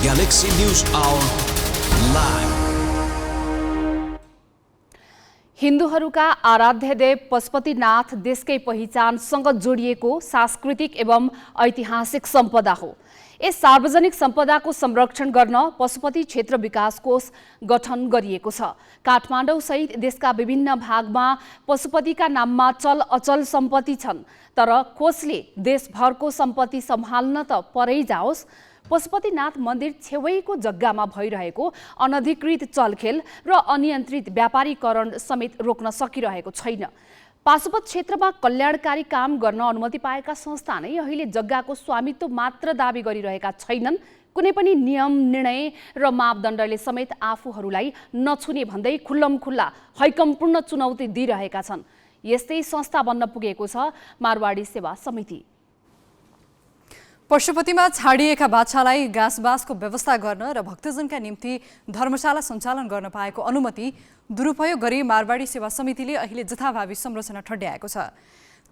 Galaxy News Hour live. हिन्दूहरूका आराध्य देव पशुपतिनाथ देशकै पहिचानसँग जोडिएको सांस्कृतिक एवं ऐतिहासिक सम्पदा हो। यस सार्वजनिक सम्पदाको संरक्षण गर्न पशुपति क्षेत्र विकास कोष गठन गरिएको छ। काठमाडौँ सहित देशका विभिन्न भागमा पशुपतिका नाममा चल अचल सम्पत्ति छन्, तर कोषले देशभरको सम्पत्ति सम्हाल्न त परै जाओस्, पशुपतिनाथ मन्दिर छेउैको जग्गामा भइरहेको अनधिकृत चलखेल र अनियन्त्रित व्यापारीकरण समेत रोक्न सकिरहेको छैन। पाशुपत क्षेत्रमा कल्याणकारी काम गर्न अनुमति पाएका संस्था नै अहिले जग्गाको स्वामित्व मात्र दाबी गरिरहेका छैनन्। कुनै पनि नियम, निर्णय र मापदण्डले समेत आफूहरूलाई नछुने भन्दै खुल्लमखुल्ला हैकमपूर्ण चुनौती दिइरहेका छन्। यस्तै संस्था बन्न पुगेको छ मारवाडी सेवा समिति। पशुपतिमा छाडिएका बाछालाई घाँसबासको व्यवस्था गर्न र भक्तजनका निम्ति धर्मशाला सञ्चालन गर्न पाएको अनुमति दुरुपयोग गरी मारवाडी सेवा समितिले अहिले जथाभावी संरचना ठड्याएको छ।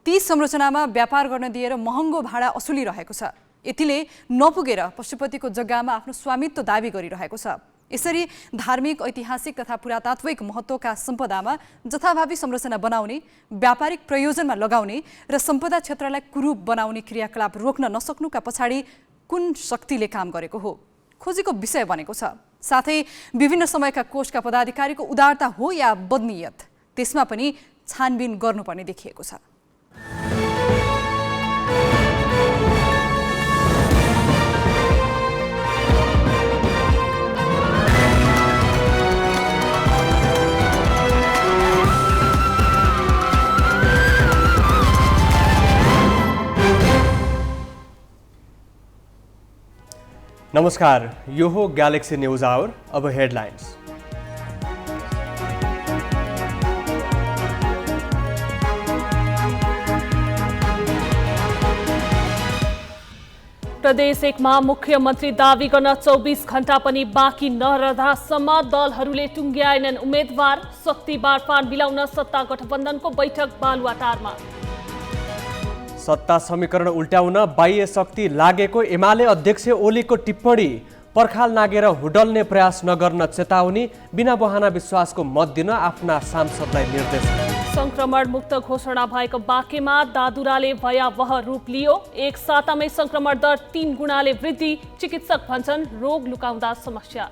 ती संरचनामा व्यापार गर्न दिएर महँगो भाडा असुलिरहेको छ। यतिले नपुगेर पशुपतिको जग्गामा आफ्नो स्वामित्व दाबी गरिरहेको छ। यसरी धार्मिक, ऐतिहासिक तथा पुरातात्विक महत्त्वका सम्पदामा जथाभावी संरचना बनाउने, व्यापारिक प्रयोजनमा लगाउने र सम्पदा क्षेत्रलाई कुरूप बनाउने क्रियाकलाप रोक्न नसक्नुका पछाडि कुन शक्तिले काम गरेको हो, खोजीको विषय बनेको छ। साथै विभिन्न समयका कोषका पदाधिकारीको उदारता हो या बदनीयत, त्यसमा पनि छानबिन गर्नुपर्ने देखिएको छ। नमस्कार, यो हो ग्यालेक्सी न्यूज आवर। अब हेडलाइन्स। प्रदेश एकमा मुख्यमन्त्री दावी गर्न 24 घण्टा पनि बाँकी नरहँदासम्म दलहरूले टुङ्ग्याएनन् उम्मेद्वार। शक्ति बाँडफाँड मिलाउन सत्ता गठबन्धनको बैठक बालुवाटारमा। सत्ता समीकरण उल्ट्याउन बाह्य शक्ति लागेको एमाले अध्यक्ष ओलीको टिप्पणी। पर्खाल नागेर हुडल्ने प्रयास नगर्न चेतावनी। बिना बहाना विश्वासको मत दिन आफ्ना सांसदलाई निर्देश। संक्रमण मुक्त घोषणा भएको बाँकेमा दादुराले भयावह रूप लियो। एक सातामै संक्रमण दर 3 गुणाले वृद्धि। चिकित्सक भन्छन् रोग लुकाउँदा समस्या।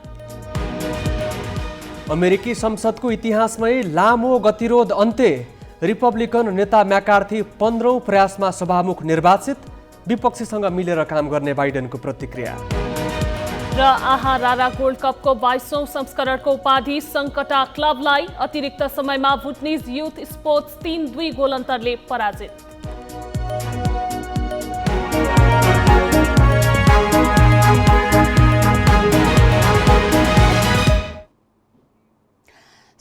अमेरिकी संसदको इतिहासमै लामो गतिरोध अन्त्य। रिपब्लिकन नेता म्याकार्थी 15औं प्रयासमा सभामुख निर्वाचित। विपक्षीसँग मिलेर काम गर्ने बाइडेनको प्रतिक्रिया। र आहारारा गोल्ड कपको 22औं संस्करणको उपाधि सङ्कटा क्लबलाई। अतिरिक्त समयमा भुटनिज युथ स्पोर्ट्स 3-2 गोल अन्तरले पराजित।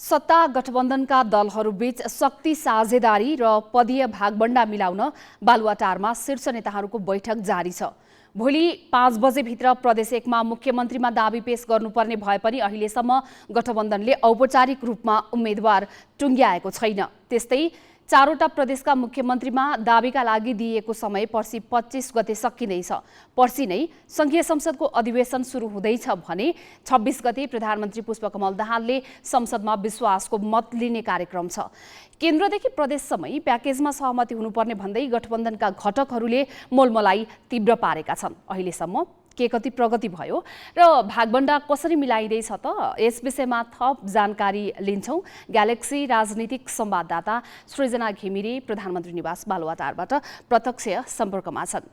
सत्ता गठबन्धनका दलहरूबीच शक्ति साझेदारी र पदीय भागबण्डा मिलाउन बालुवाटारमा शीर्ष नेताहरूको बैठक जारी छ। भोलि 5 बजेभित्र प्रदेश एकमा मुख्यमन्त्रीमा दाबी पेश गर्नुपर्ने भए पनि अहिलेसम्म गठबन्धनले औपचारिक रूपमा उम्मेद्वार टुङ्ग्याएको छैन। त्यस्तै 4वटा प्रदेशका मुख्यमन्त्रीमा दाबीका लागि दिइएको समय पर्सि 25 गते सकिँदैछ। पर्सि नै संघीय संसदको अधिवेशन सुरु हुँदैछ भने 26 गते प्रधानमन्त्री पुष्पकमल दाहालले संसदमा विश्वासको मत लिने कार्यक्रम छ। केन्द्रदेखि प्रदेशसम्मै प्याकेजमा सहमति हुनुपर्ने भन्दै गठबन्धनका घटकहरूले मोलमलाई तीव्र पारेका छन्। अहिलेसम्म के कति प्रगति भयो र भागबण्डा कसरी मिलाइँदैछ त, यस विषयमा थप जानकारी लिन्छौँ। ग्यालेक्सी राजनीतिक संवाददाता सृजना घिमिरे प्रधानमन्त्री निवास बालुवाटारबाट प्रत्यक्ष सम्पर्कमा छन्।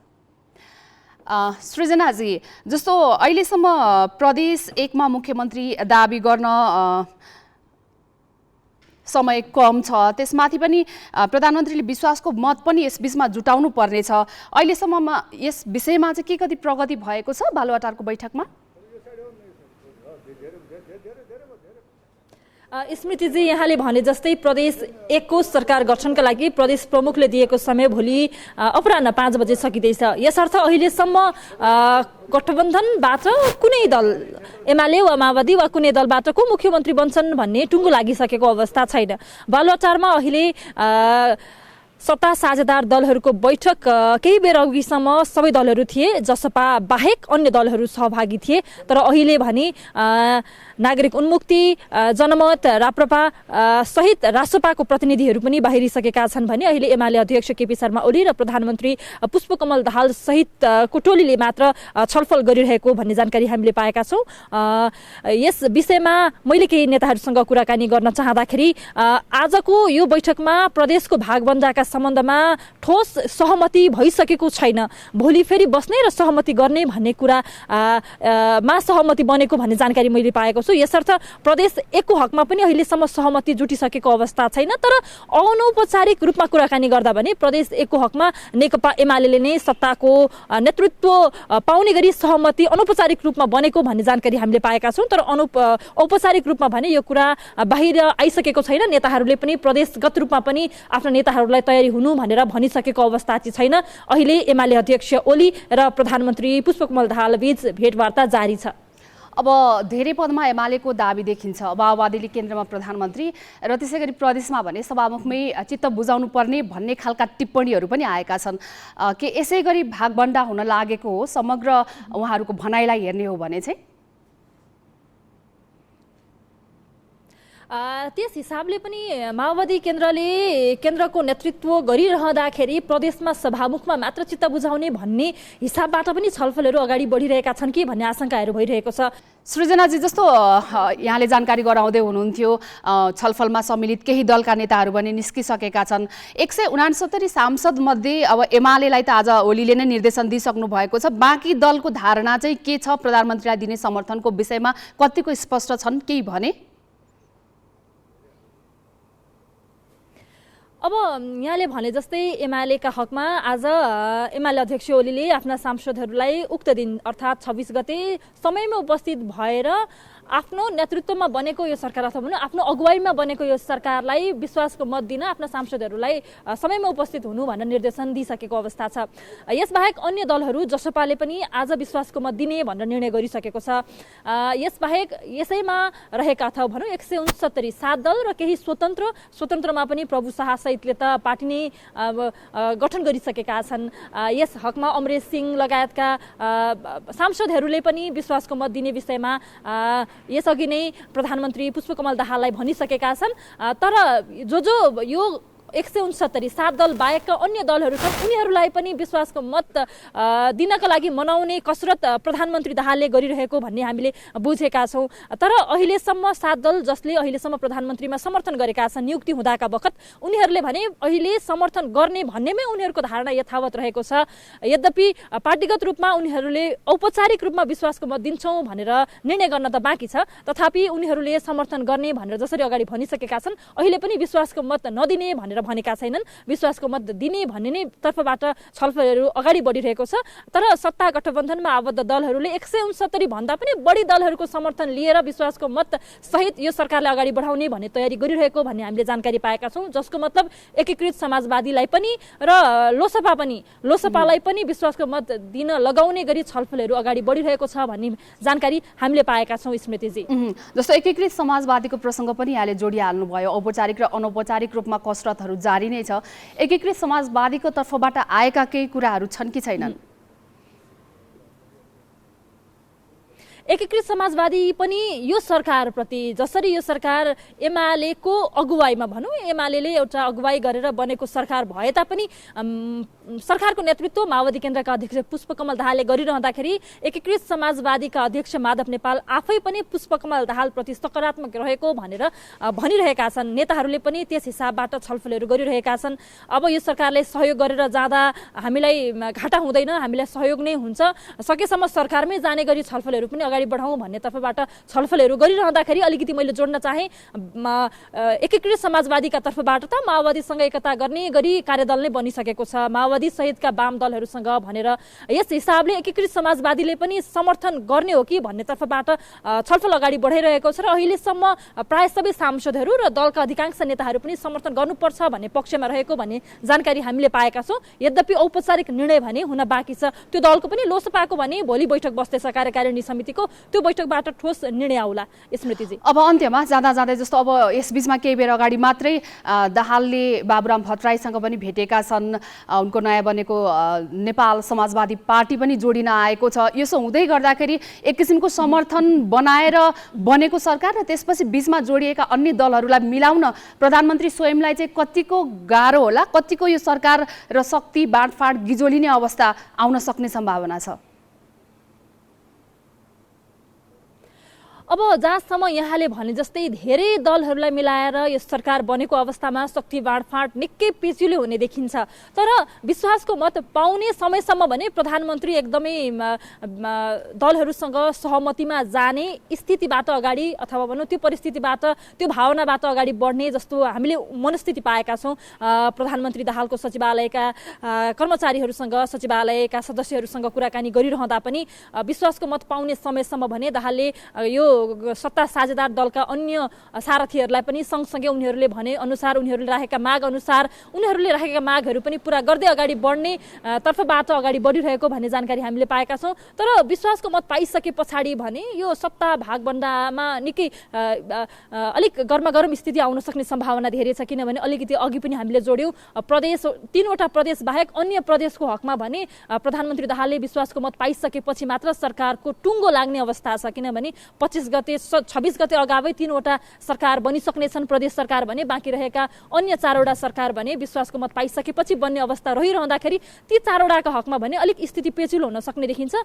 सृजनाजी, जस्तो अहिलेसम्म प्रदेश एकमा मुख्यमन्त्री दाबी गर्न समय कम छ, त्यसमाथि पनि प्रधानमन्त्रीले विश्वासको मत पनि यस बीचमा जुटाउनु पर्नेछ। अहिलेसम्ममा यस विषयमा चाहिँ के कति प्रगति भएको छ बालुवाटारको बैठकमा? स्मृतिजी, यहाँले भने जस्तै प्रदेश एकको सरकार गठनका लागि प्रदेश प्रमुखले दिएको समय भोलि अपराह्न 5 बजे सकिँदैछ। यसर्थ अहिलेसम्म गठबन्धनबाट कुनै दल, एमाले वा माओवादी वा कुनै दलबाट को मुख्यमन्त्री बन्छन् भन्ने टुङ्गो लागिसकेको अवस्था छैन। बालुवाटारमा अहिले सत्ता साझेदार दलहरूको बैठक केही बेर अघिसम्म सबै दलहरू थिए, जसपा बाहेक अन्य दलहरू सहभागी थिए। तर अहिले भने नागरिक उन्मुक्ति, जनमत, राप्रपा सहित रासोपाको प्रतिनिधिहरू पनि बाहिरिसकेका छन् भने अहिले एमाले अध्यक्ष केपी शर्मा ओली र प्रधानमन्त्री पुष्पकमल दाहाल सहितको टोलीले मात्र छलफल गरिरहेको भन्ने जानकारी हामीले पाएका छौँ। यस विषयमा मैले केही नेताहरूसँग कुराकानी गर्न चाहँदाखेरि आजको यो बैठकमा प्रदेशको भागबन्दाका सम्बन्धमा ठोस सहमति भइसकेको छैन, भोलि फेरि बस्ने र सहमति गर्ने भन्ने कुरामा सहमति बनेको भन्ने जानकारी मैले पाएको छु। यसर्थ प्रदेश एकको हकमा पनि अहिलेसम्म सहमति जुटिसकेको अवस्था छैन। तर अनौपचारिक रूपमा कुराकानी गर्दा भने प्रदेश एकको हकमा नेकपा एमाले नै सत्ताको नेतृत्व पाउने गरी सहमति अनौपचारिक रूपमा बनेको भन्ने जानकारी हामीले पाएका छौँ। तर औपचारिक रूपमा भने यो कुरा बाहिर आइसकेको छैन। नेताहरूले पनि प्रदेशगत रूपमा पनि आफ्ना नेताहरूलाई तयारी हुनु भनेर भनिसकेको अवस्था चाहिँ छैन। अहिले एमाले अध्यक्ष ओली र प्रधानमन्त्री पुष्पकमल दाहाल बीच भेटवार्ता जारी छ। अब धेरै पदमा एमालेको दाबी देखिन्छ। माओवादीले केन्द्रमा प्रधानमन्त्री र त्यसै गरी प्रदेशमा भने सभामुखमै चित्त बुझाउनु पर्ने भन्ने खालका टिप्पणीहरू पनि आएका छन्। के यसै गरी भागबण्डा हुन लागेको हो समग्र उहाँहरूको भनाइलाई हेर्ने हो भने चाहिँ? त्यस हिसाबले पनि माओवादी केन्द्रको नेतृत्व गरिरहँदाखेरि प्रदेशमा सभामुखमा मात्र चित्त बुझाउने भन्ने हिसाबबाट पनि छलफलहरू अगाडि बढिरहेका छन् कि भन्ने आशंकाहरू भइरहेको छ। सृजनाजी, जस्तो यहाँले जानकारी गराउँदै हुनुहुन्थ्यो, छलफलमा सम्मिलित केही दलका नेताहरू पनि निस्किसकेका छन्। 169 सांसद मध्ये अब एमालेलाई त आज ओलीले नै निर्देशन दिइसक्नु भएको छ। बाँकी दलको धारणा चाहिँ के छ? प्रधानमन्त्रीलाई दिने समर्थनको विषयमा कतिको स्पष्ट छन्, केही भने? अब यहाँले भने जस्तै एमालेका हकमा आज एमाले अध्यक्ष ओलीले आफ्ना सांसदहरूलाई उक्त दिन अर्थात् 26 गते समयमा उपस्थित भएर आफ्नो नेतृत्वमा बनेको यो सरकार अथवा भनौँ आफ्नो अगुवाईमा बनेको यो सरकारलाई विश्वासको मत दिन आफ्ना सांसदहरूलाई समयमा उपस्थित हुनु भनेर निर्देशन दिइसकेको अवस्था छ। यसबाहेक अन्य दलहरू जसपाले पनि आज विश्वासको मत दिने भनेर निर्णय गरिसकेको छ। यसबाहेक यसैमा रहेका अथवा भनौँ 169 7 दल र केही स्वतन्त्रमा पनि प्रभु शाह सहितले त पार्टी नै गठन गरिसकेका छन्। यस हकमा अमरेश सिंह लगायतका सांसदहरूले पनि विश्वासको मत दिने विषयमा यसअघि नै प्रधानमन्त्री पुष्पकमल दाहाललाई भनिसकेका छन्। तर जो यो 169 7 दल बाहेकका अन्य दलहरू छन् उनीहरूलाई पनि विश्वासको मत दिनका लागि मनाउने कसरत प्रधानमन्त्री दाहालले गरिरहेको भन्ने हामीले बुझेका छौँ। तर अहिलेसम्म 7 दल जसले अहिलेसम्म प्रधानमन्त्रीमा समर्थन गरेका छन् नियुक्ति हुँदाका बखत उनीहरूले भने अहिले समर्थन गर्ने भन्नेमै उनीहरूको धारणा यथावत रहेको छ। यद्यपि पार्टीगत रूपमा उनीहरूले औपचारिक रूपमा विश्वासको मत दिन्छौँ भनेर निर्णय गर्न त बाँकी छ, तथापि उनीहरूले समर्थन गर्ने भनेर जसरी अगाडि भनिसकेका छन् अहिले पनि विश्वासको मत नदिने भनेर भनेका छैनन्। विश्वासको मत दिने भन्ने नै तर्फबाट छलफलहरू अगाडि बढिरहेको छ। तर सत्ता गठबन्धनमा आबद्ध दलहरूले 169 भन्दा पनि बढी दलहरूको समर्थन लिएर विश्वासको मत सहित यो सरकारलाई अगाडि बढाउने भन्ने तयारी गरिरहेको भन्ने हामीले जानकारी पाएका छौँ। जसको मतलब एकीकृत समाजवादीलाई पनि र लोसपालाई पनि विश्वासको मत दिन लगाउने गरी छलफलहरू अगाडि बढिरहेको छ भन्ने जानकारी हामीले पाएका छौँ। स्मृतिजी, जस्तो एकीकृत समाजवादीको प्रसङ्ग पनि यहाँले जोडिहाल्नुभयो। औपचारिक र अनौपचारिक रूपमा कसरतहरू जारी नै छ। एकीकृत समाजवादीको तर्फबाट आएका केही कुराहरू छन् कि छैनन्? एकीकृत समाजवादी पनि यो सरकारप्रति जसरी यो सरकार एमालेको अगुवाईमा भनौँ एमाले एउटा अगुवाई गरेर बनेको सरकार भए तापनि सरकारको नेतृत्व माओवादी केन्द्रका अध्यक्ष पुष्पकमल दाहालले गरिरहँदाखेरि एकीकृत समाजवादीका अध्यक्ष माधव नेपाल आफै पनि पुष्पकमल दाहालप्रति सकारात्मक रहेको भनेर भनिरहेका छन्। नेताहरूले पनि त्यस हिसाबबाट छलफलहरू गरिरहेका छन्। अब यो सरकारले सहयोग गरेर जाँदा हामीलाई घाटा हुँदैन, हामीलाई सहयोग नै हुन्छ, सकेसम्म सरकारमै जाने गरी छलफलहरू पनि अगाडि बढाउँ भन्ने तर्फबाट छलफलहरू गरिरहँदाखेरि अलिकति मैले जोड्न चाहे एकीकृत समाजवादीका तर्फबाट त माओवादीसँग एकता गर्ने गरी कार्यदल नै बनिसकेको छ। माओवादी माओवादी सहितका वाम दलहरूसँग भनेर यस हिसाबले एकीकृत समाजवादीले पनि समर्थन गर्ने हो कि भन्ने तर्फबाट छलफल अगाडि बढाइरहेको छ र अहिलेसम्म प्राय सबै सांसदहरू र दलका अधिकांश नेताहरू पनि समर्थन गर्नुपर्छ भन्ने पक्षमा रहेको भन्ने जानकारी हामीले पाएका छौँ। यद्यपि औपचारिक निर्णय भने हुन बाँकी छ। त्यो दलको पनि लोसपाको भने भोलि बैठक बस्दैछ कार्यकारिणी समितिको, त्यो बैठकबाट ठोस निर्णय आउला। स्मृतिजी, अब अन्त्यमा जाँदा जाँदै जस्तो अब यसबीचमा केही बेर अगाडि मात्रै दाहालले बाबुराम भट्टराईसँग पनि भेटेका छन्। उनको नयाँ बनेको नेपाल समाजवादी पार्टी पनि जोडिन आएको छ। यसो हुँदै गर्दाखेरि एक किसिमको समर्थन बनाएर बनेको सरकार र त्यसपछि बीचमा जोडिएका अन्य दलहरूलाई मिलाउन प्रधानमन्त्री स्वयंलाई चाहिँ कतिको गाह्रो होला, कतिको यो सरकार र शक्ति बाँडफाँड गिजोलिने अवस्था आउन सक्ने सम्भावना छ? अब जहाँसम्म यहाँले भने जस्तै धेरै दलहरूलाई मिलाएर यो सरकार बनेको अवस्थामा शक्ति बाँडफाँड निकै पेचिलो हुने देखिन्छ। तर विश्वासको मत पाउने समयसम्म भने प्रधानमन्त्री एकदमै दलहरूसँग सहमतिमा जाने स्थितिबाट अगाडि अथवा भनौँ त्यो परिस्थितिबाट त्यो भावनाबाट अगाडि बढ्ने जस्तो हामीले मनस्थिति पाएका छौँ। प्रधानमन्त्री दाहालको सचिवालयका कर्मचारीहरूसँग सचिवालयका सदस्यहरूसँग कुराकानी गरिरहँदा पनि विश्वासको मत पाउने समयसम्म भने दाहालले यो सत्ता साझेदार दलका अन्य सारथीहरूलाई पनि सँगसँगै उनीहरूले भने अनुसार उनीहरूले राखेका मागहरू पनि पुरा गर्दै अगाडि बढ्ने तर्फबाट अगाडि बढिरहेको भन्ने जानकारी हामीले पाएका छौँ। तर विश्वासको मत पाइसके पछाडि भने यो सत्ता भागबण्डामा निकै अलिक गर्मागरम स्थिति आउन सक्ने सम्भावना धेरै छ। किनभने अलिकति अघि पनि हामीले जोड्यौँ, प्रदेश 3वटा प्रदेश बाहेक अन्य प्रदेशको हकमा भने प्रधानमन्त्री दाहालले विश्वासको मत पाइसकेपछि मात्र सरकारको टुङ्गो लाग्ने अवस्था छ। किनभने 26 गते अगावै 3वटा सरकार बनिसक्नेछन् प्रदेश सरकार भने, बाँकी रहेका अन्य 4वटा सरकार भने विश्वासको मत पाइसकेपछि बन्ने अवस्था रहिरहँदाखेरि ती 4वटाका हकमा भने अलिक स्थिति पेचिलो हुन सक्ने देखिन्छ।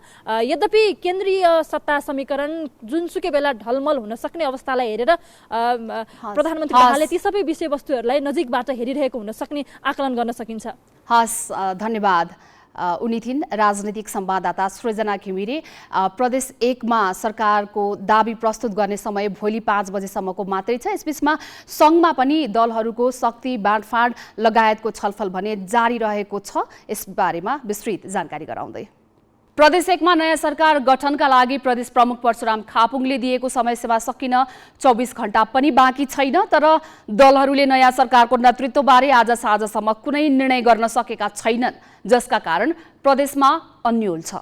यद्यपि केन्द्रीय सत्ता समीकरण जुनसुकै बेला ढलमल हुन सक्ने अवस्थालाई हेरेर प्रधानमन्त्री दाहालले ती सबै विषयवस्तुहरूलाई नजिकबाट हेरिरहेको हुन सक्ने आकलन गर्न सकिन्छ। हस्, धन्यवाद। उनी थिइन् राजनीतिक संवाददाता सृजना घिमिरे। प्रदेश 1 मा सरकारको दाबी प्रस्तुत गर्ने समय भोलि 5 बजेसम्मको मात्रै छ। यसबीचमा सङ्घमा पनि दलहरूको शक्ति बाँडफाँड लगायतको छलफल भने जारी रहेको छ। यसबारेमा विस्तृत जानकारी गराउँदै प्रदेश 1 मा नयाँ सरकार गठनका लागि प्रदेश प्रमुख परशुराम खापुङले दिएको समयसीमा सकिन 24 घण्टा पनि बाँकी छैन। तर दलहरूले नयाँ सरकारको नेतृत्वबारे आज साँझसम्म कुनै निर्णय गर्न सकेका छैनन्, जसका कारण प्रदेशमा अन्यल छ।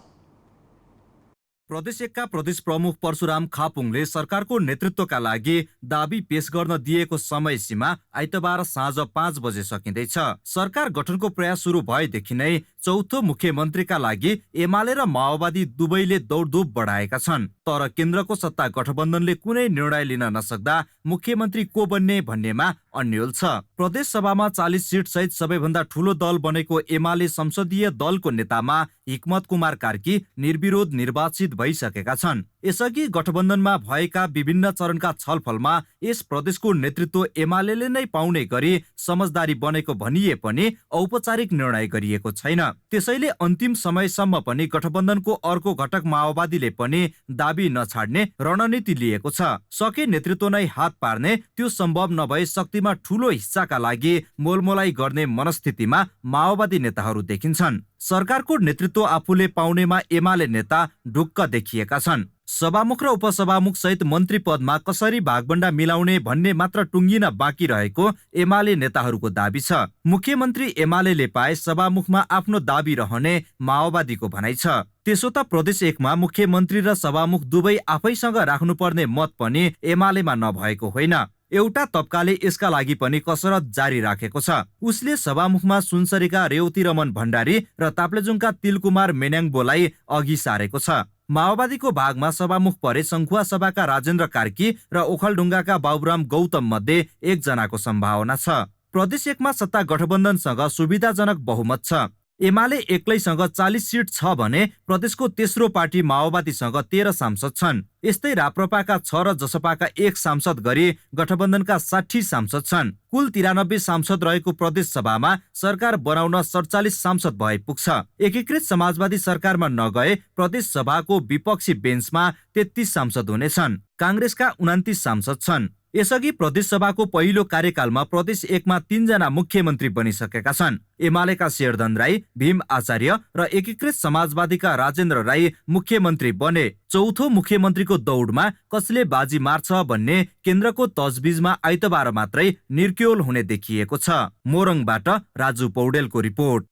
प्रदेश 1 का प्रदेश प्रमुख परशुराम खापुङले सरकारको नेतृत्वका लागि दाबी पेश गर्न दिएको समय सीमा आइतबार साँझ 5 बजे सकिँदैछ। सरकार गठनको प्रयास सुरु भएदेखि नै चौथो मुख्यमन्त्रीका लागि एमाले र माओवादी दुवैले दौडधुप बढाएका छन्। तर केन्द्रको सत्ता गठबन्धनले कुनै निर्णय लिन नसक्दा मुख्यमन्त्री को बन्ने भन्नेमा अन्यल छ। प्रदेश सभामा 40 सिट सहित सबैभन्दा ठूलो दल बनेको एमाले संसदीय दलको नेतामा हिक्मत कुमार कार्की निर्विरोध निर्वाचित भइसकेका छन्। यसअघि गठबन्धनमा भएका विभिन्न चरणका छलफलमा यस प्रदेशको नेतृत्व एमालेले नै पाउने गरी समझदारी बनेको भनिए पनि औपचारिक निर्णय गरिएको छैन। त्यसैले अन्तिम समयसम्म पनि गठबन्धनको अर्को घटक माओवादीले पनि दाबी नछाड्ने रणनीति लिएको छ। सके नेतृत्व नै हात पार्ने, त्यो सम्भव नभए शक्तिमा ठूलो हिस्साका लागि मोलमोलाई गर्ने मनस्थितिमा माओवादी नेताहरू देखिन्छन्। सरकारको नेतृत्व आफूले पाउनेमा एमाले नेता ढुक्क देखिएका छन्। सभामुख र उपसभामुख सहित मन्त्री पदमा कसरी भागबण्डा मिलाउने भन्ने मात्र टुङ्गिन बाँकी रहेको एमाले नेताहरूको दाबी छ। मुख्यमन्त्री एमालेले पाए सभामुखमा आफ्नो दाबी रहने माओवादीको भनाइ छ। त्यसो त प्रदेश 1 मा मुख्यमन्त्री र सभामुख दुवै आफैसँग राख्नुपर्ने मत पनि एमालेमा नभएको होइन। एउटा तब्काले यसका लागि पनि कसरत जारी राखेको छ। उसले सभामुखमा सुनसरीका रेवती रमन भण्डारी र ताप्लेजुङका तिलकुमार मेन्याङबोलाई अघि सारेको छ। माओवादीको भागमा सभामुख परे सङ्खुवा सभाका राजेन्द्र कार्की र ओखलढुङ्गाका बाबुराम गौतम मध्ये एकजनाको सम्भावना छ। प्रदेश 1 मा सत्ता गठबन्धनसँग सुविधाजनक बहुमत छ। एमाले एक्लैसँग 40 सिट छ भने प्रदेशको तेस्रो पार्टी माओवादीसँग 13 सांसद छन्। यस्तै राप्रपाका 6 र जसपाका 1 सांसद गरी गठबन्धनका 60 सांसद छन्। कुल 93 सांसद रहेको प्रदेश सभामा सरकार बनाउन 47 सांसद भए पुग्छ। एकीकृत समाजवादी सरकारमा नगए प्रदेश सभाको विपक्षी बेन्चमा 33 सांसद हुनेछन्। काङ्ग्रेसका 29 सांसद छन्। यसअघि प्रदेश सभाको पहिलो कार्यकालमा प्रदेश 1 मा 3 जना मुख्यमन्त्री बनिसकेका छन्। एमालेका शेरधन राई, भीम आचार्य र एकीकृत समाजवादीका राजेन्द्र राई मुख्यमन्त्री बने। चौथो मुख्यमन्त्रीको दौडमा कसले बाजी मार्छ भन्ने केन्द्रको तजबिजमा आइतबार मात्रै निर्क्योल हुने देखिएको छ। मोरङबाट राजु पौडेलको रिपोर्ट।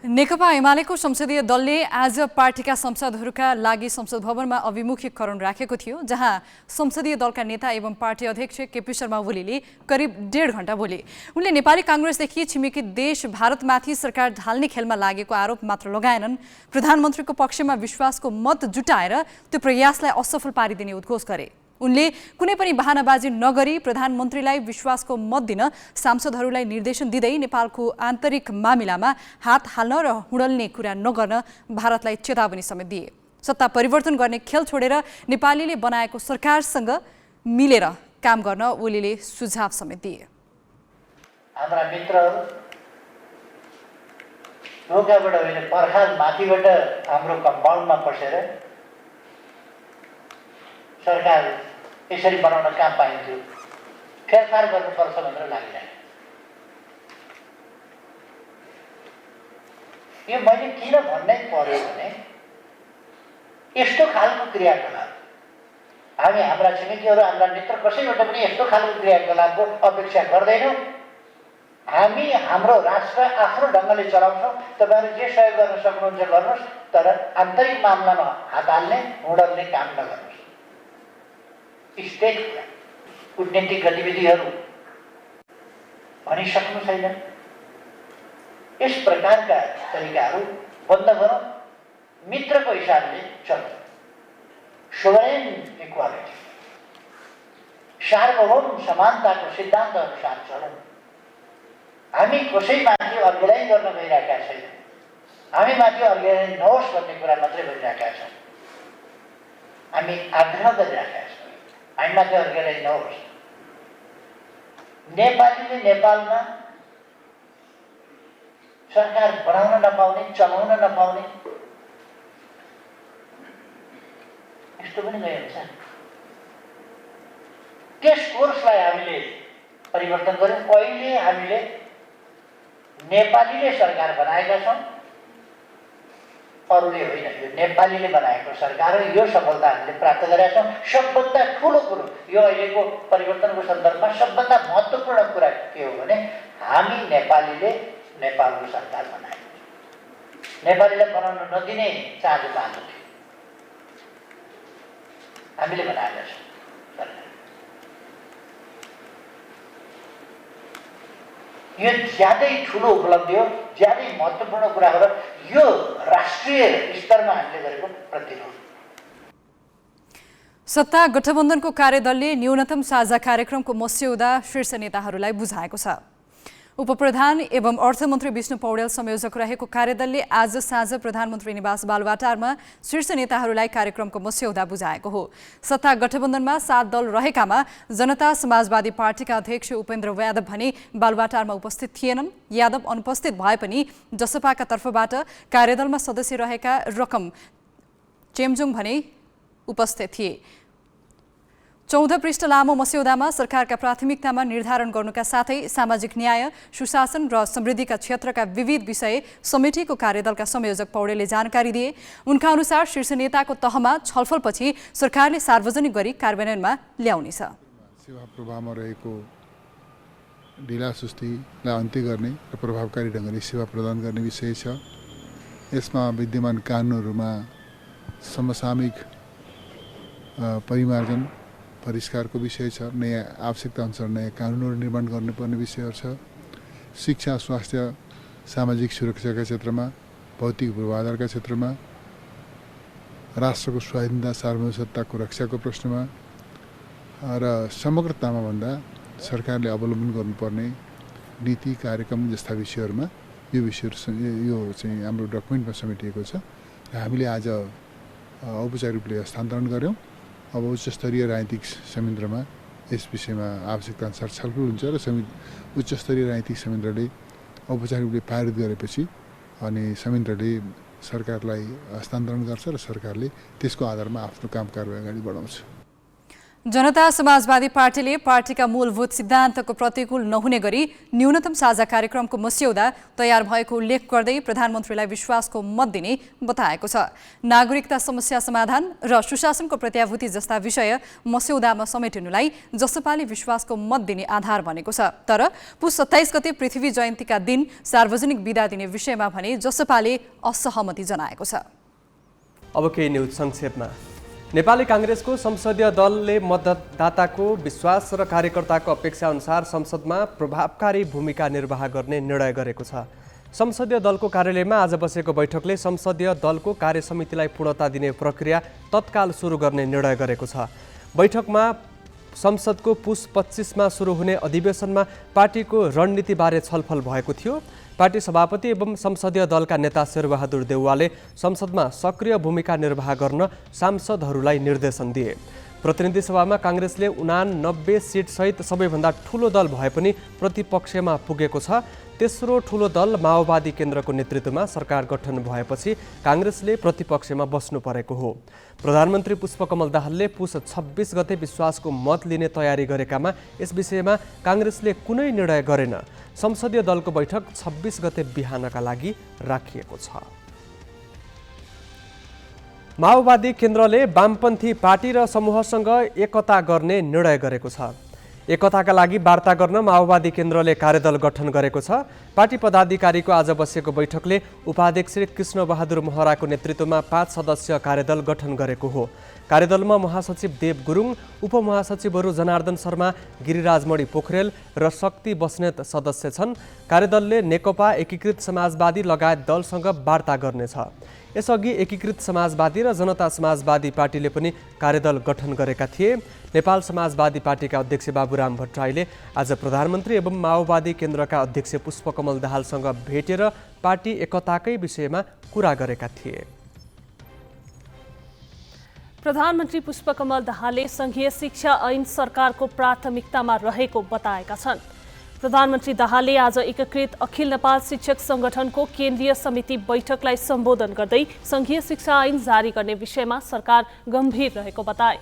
नेकपा एमालेको संसदीय दलले आज पार्टीका सांसदहरूका लागि संसद भवनमा अभिमुखीकरण राखेको थियो, जहाँ संसदीय दलका नेता एवं पार्टी अध्यक्ष केपी शर्मा ओलीले करिब 1.5 घण्टा बोले। उनले नेपाली कांग्रेसदेखि छिमेकी देश भारतमाथि सरकार ढाल्ने खेलमा लागेको आरोप मात्र लगाएनन्, प्रधानमन्त्रीको पक्षमा विश्वासको मत जुटाएर त्यो प्रयासलाई असफल पारिदिने उद्घोष गरे। उनले कुनै पनि बहानाबाजी नगरी प्रधानमन्त्रीलाई विश्वासको मत दिन सांसदहरूलाई निर्देशन दिँदै नेपालको आन्तरिक मामिलामा हात हाल्न र हुडल्ने कुरा नगर्न भारतलाई चेतावनी समेत दिए। सत्ता परिवर्तन गर्ने खेल छोडेर नेपालीले बनाएको सरकारसँग मिलेर काम गर्न ओलीले सुझाव समेत दिए। हाम्रा मित्रहरू ढोकाबाट होइन पर्खाल माथिबाट हाम्रो कम्पाउन्डमा पसेर सरकार यसरी बनाउन कहाँ पाइन्थ्यो, फेरफार गर्नुपर्छ भनेर लागिरहेको। यो मैले किन भन्नै पर्यो भने यस्तो खालको क्रियाकलाप हामी हाम्रा छिमेकीहरू, हाम्रा मित्र कसैबाट पनि यस्तो खालको क्रियाकलापको अपेक्षा गर्दैनौँ। हामी हाम्रो राष्ट्र आफ्नो ढङ्गले चलाउँछौँ। तपाईँहरू जे सहयोग गर्न सक्नुहुन्छ गर्नुहोस्, तर आन्तरिक मामलामा हात हाल्ने हुडल्ने काम नगर्नुहोस्। स्टेट कूटनीतिक गतिविधिहरू भनिसक्नु छैन। यस प्रकारका तरिकाहरू बन्द गरौँ, मित्रको हिसाबले चलौँ, सोभरेन इक्वालिटी सार्वभौम समानताको सिद्धान्त अनुसार चलौँ। हामी कसैमाथि अर्ग्यालाइज गर्न गइरहेका छैनौँ, हामीमाथि अर्ग्यालाइज नहोस् भन्ने कुरा मात्रै भनिरहेका छौँ। हामी आग्रह गरिरहेका छौँ हामीमाथि अर्ग्यालाइज नहोस्। नेपालीले नेपालमा सरकार बनाउन नपाउने, चलाउन नपाउने यस्तो पनि गइन्छ। त्यस कोर्सलाई हामीले परिवर्तन गर्यौँ। अहिले हामीले नेपालीले सरकार बनाएका छौँ, अरूले होइन, यो नेपालीले बनाएको सरकार हो। यो सफलता हामीले प्राप्त गरेका छौँ। सबभन्दा ठुलो कुरो यो अहिलेको परिवर्तनको सन्दर्भमा सबभन्दा महत्त्वपूर्ण कुरा के हो भने हामी नेपालीले नेपालको सरकार बनाएको छौँ। नेपालीलाई बनाउन नदिने चाँजो बाँधो थियो, हामीले बनाएका छौँ सरकार। यो ज्यादै ठुलो उपलब्धि हो, ज्यादै महत्त्वपूर्ण कुरा हो र यो राष्ट्रिय स्तरमा हामीले गरेको प्रतिरोध। सत्ता गठबन्धनको कार्यदलले न्यूनतम साझा कार्यक्रमको मस्यौदा शीर्ष नेताहरूलाई बुझाएको छ। उपप्रधान एवं अर्थमन्त्री विष्णु पौडेल संयोजक रहेको कार्यदलले आज साँझ प्रधानमन्त्री निवास बालुवाटारमा शीर्ष नेताहरूलाई कार्यक्रमको मस्यौदा बुझाएको हो। सत्ता गठबन्धनमा 7 दल रहेकामा जनता समाजवादी पार्टीका अध्यक्ष उपेन्द्र यादव भने बालुवाटारमा उपस्थित थिएनन्। यादव अनुपस्थित भए पनि जसपाका तर्फबाट कार्यदलमा सदस्य रहेका रकम चेम्जुङ भने उपस्थित थिए। 14 पृष्ठ लामो मस्यौदामा सरकारका प्राथमिकतामा निर्धारण गर्नुका साथै सामाजिक न्याय, सुशासन र समृद्धिका क्षेत्रका विविध विषय समितिको कार्यदलका संयोजक पौडेलले जानकारी दिए। उनका अनुसार शीर्ष नेताको तहमा छलफलपछि सरकारले सार्वजनिक गरी कार्यान्वयनमा ल्याउनेछ। सेवा प्रवाहमा रहेको ढिला सुस्तीलाई अन्त्य गर्ने र प्रभावकारी ढङ्गले सेवा प्रदान गर्ने विषय छ। यसमा विद्यमान कानुनहरूमा समसामयिक परिमार्जन परिष्कारको विषय छ। नयाँ आवश्यकता अनुसार नयाँ कानुनहरू निर्माण गर्नुपर्ने विषयहरू छ। शिक्षा, स्वास्थ्य, सामाजिक सुरक्षाका क्षेत्रमा, भौतिक पूर्वाधारका क्षेत्रमा, राष्ट्रको स्वाधीनता सार्वभौमसत्ताको रक्षाको प्रश्नमा र समग्रतामा भन्दा सरकारले अवलम्बन गर्नुपर्ने नीति कार्यक्रम जस्ता विषयहरूमा यो चाहिँ हाम्रो डकुमेन्टमा समेटिएको छ। हामीले आज औपचारिक रूपले हस्तान्तरण गऱ्यौँ। अब उच्चस्तरीय राजनीतिक संयन्त्रमा यस विषयमा आवश्यकता अनुसार छलफल हुन्छ र उच्चस्तरीय राजनीतिक संयन्त्रले औपचारिक रूपले पारित गरेपछि अनि संयन्त्रले सरकारलाई हस्तान्तरण गर्छ र सरकारले त्यसको आधारमा आफ्नो काम कारबाही अगाडि बढाउँछ। जनता समाजवादी पार्टीले पार्टीका मूलभूत सिद्धान्तको प्रतिकूल नहुने गरी न्यूनतम साझा कार्यक्रमको मस्यौदा तयार भएको उल्लेख गर्दै प्रधानमन्त्रीलाई विश्वासको मत दिने बताएको छ। नागरिकता समस्या समाधान र सुशासनको प्रत्याभूति जस्ता विषय मस्यौदामा समेटिनुलाई जसपाले विश्वासको मत दिने आधार बनेको छ। तर पुस 27 गते पृथ्वी जयन्तीका दिन सार्वजनिक बिदा दिने विषयमा भने जसपाले असहमति जनाएको छ। अब केही न्युज संक्षेपमा। नेपाली कांग्रेसको संसदीय दलले मतदाताको विश्वास र कार्यकर्ताको अपेक्षा अनुसार संसदमा प्रभावकारी भूमिका निर्वाह गर्ने निर्णय गरेको छ। संसदीय दलको कार्यालयमा आज बसेको बैठकले संसदीय दलको कार्यसमितिलाई पूर्णता दिने प्रक्रिया तत्काल सुरु गर्ने निर्णय गरेको छ। बैठकमा संसदको पुस 25 मा सुरु हुने अधिवेशनमा पार्टीको रणनीतिबारे छलफल भएको थियो। पार्टी सभापति एवं संसदीय दलका नेता शेरबहादुर देउवाले संसदमा सक्रिय भूमिका निर्वाह गर्न सांसदहरूलाई निर्देशन दिए। प्रतिनिधि सभामा कांग्रेसले 89 सिटसहित सबैभन्दा ठूलो दल भए पनि प्रतिपक्षमा पुगेको छ। तेस्रो ठूलो दल माओवादी केन्द्रको नेतृत्वमा सरकार गठन भएपछि कांग्रेसले प्रतिपक्षमा बस्नु परेको हो। प्रधानमन्त्री पुष्पकमल दाहालले पुस 26 गते विश्वासको मत लिने तयारी गरेकामा यस विषयमा कांग्रेसले कुनै निर्णय गरेन। संसदीय दलको बैठक 26 गते बिहानका लागि राखिएको छ। माओवादी केन्द्रले वामपन्थी पार्टी र समूहसँग एकता गर्ने निर्णय गरेको छ। एकताका लागि वार्ता गर्न माओवादी केन्द्रले कार्यदल गठन गरेको छ। पार्टी पदाधिकारीको आज बसेको बैठकले उपाध्यक्ष कृष्णबहादुर महराको नेतृत्वमा 5 सदस्यीय कार्यदल गठन गरेको हो। कार्यदलमा महासचिव देव गुरुङ, उपमहासचिवहरू जनार्दन शर्मा, गिरिराजमणि पोखरेल र शक्ति बस्नेत सदस्य छन्। कार्यदलले नेकपा एकीकृत समाजवादी लगायत दलसँग वार्ता गर्नेछ। यसअघि एकीकृत समाजवादी र जनता समाजवादी पार्टीले पनि कार्यदल गठन गरेका थिए। नेपाल समाजवादी पार्टीका अध्यक्ष बाबुराम भट्टराईले आज प्रधानमन्त्री एवं माओवादी केन्द्रका अध्यक्ष पुष्पकमल दाहालसँग भेटेर पार्टी एकताकै विषयमा कुरा गरेका थिए। प्रधानमन्त्री पुष्पकमल दाहालले संघीय शिक्षा ऐन सरकारको प्राथमिकतामा रहेको बताएका छन्। प्रधानमन्त्री दाहालले आज एकीकृत अखिल नेपाल शिक्षक संगठनको केन्द्रीय समिति बैठकलाई सम्बोधन गर्दै संघीय शिक्षा ऐन जारी गर्ने विषयमा सरकार गम्भीर रहेको बताए।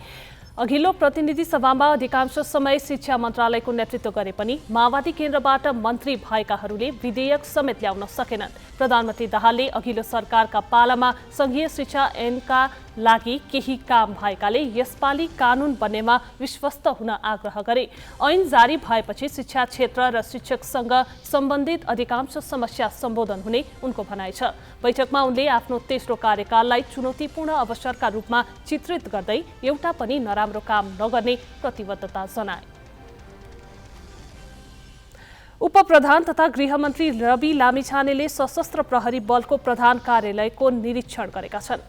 अघिल्लो प्रतिनिधि सभामा अधिकांश समय शिक्षा मन्त्रालयको नेतृत्व गरे पनि माओवादी केन्द्रबाट मन्त्री भएकाहरूले विधेयक समेत ल्याउन सकेनन्। प्रधानमन्त्री दाहालले अघिल्लो सरकारका पालामा संघीय शिक्षा ऐनका लागि केही काम भएकाले यसपालि कानुन बन्नेमा विश्वस्त हुन आग्रह गरे। ऐन जारी भएपछि शिक्षा क्षेत्र र शिक्षकसँग सम्बन्धित अधिकांश समस्या सम्बोधन हुने उनको भनाइ छ। बैठकमा उनले आफ्नो तेस्रो कार्यकाललाई चुनौतीपूर्ण अवसरका रूपमा चित्रित गर्दै एउटा पनि नराम्रो काम नगर्ने प्रतिबद्धता जनाए। उपप्रधान तथा गृहमन्त्री रवि लामिछानेले सशस्त्र प्रहरी बलको प्रधान कार्यालयको निरीक्षण गरेका छन्।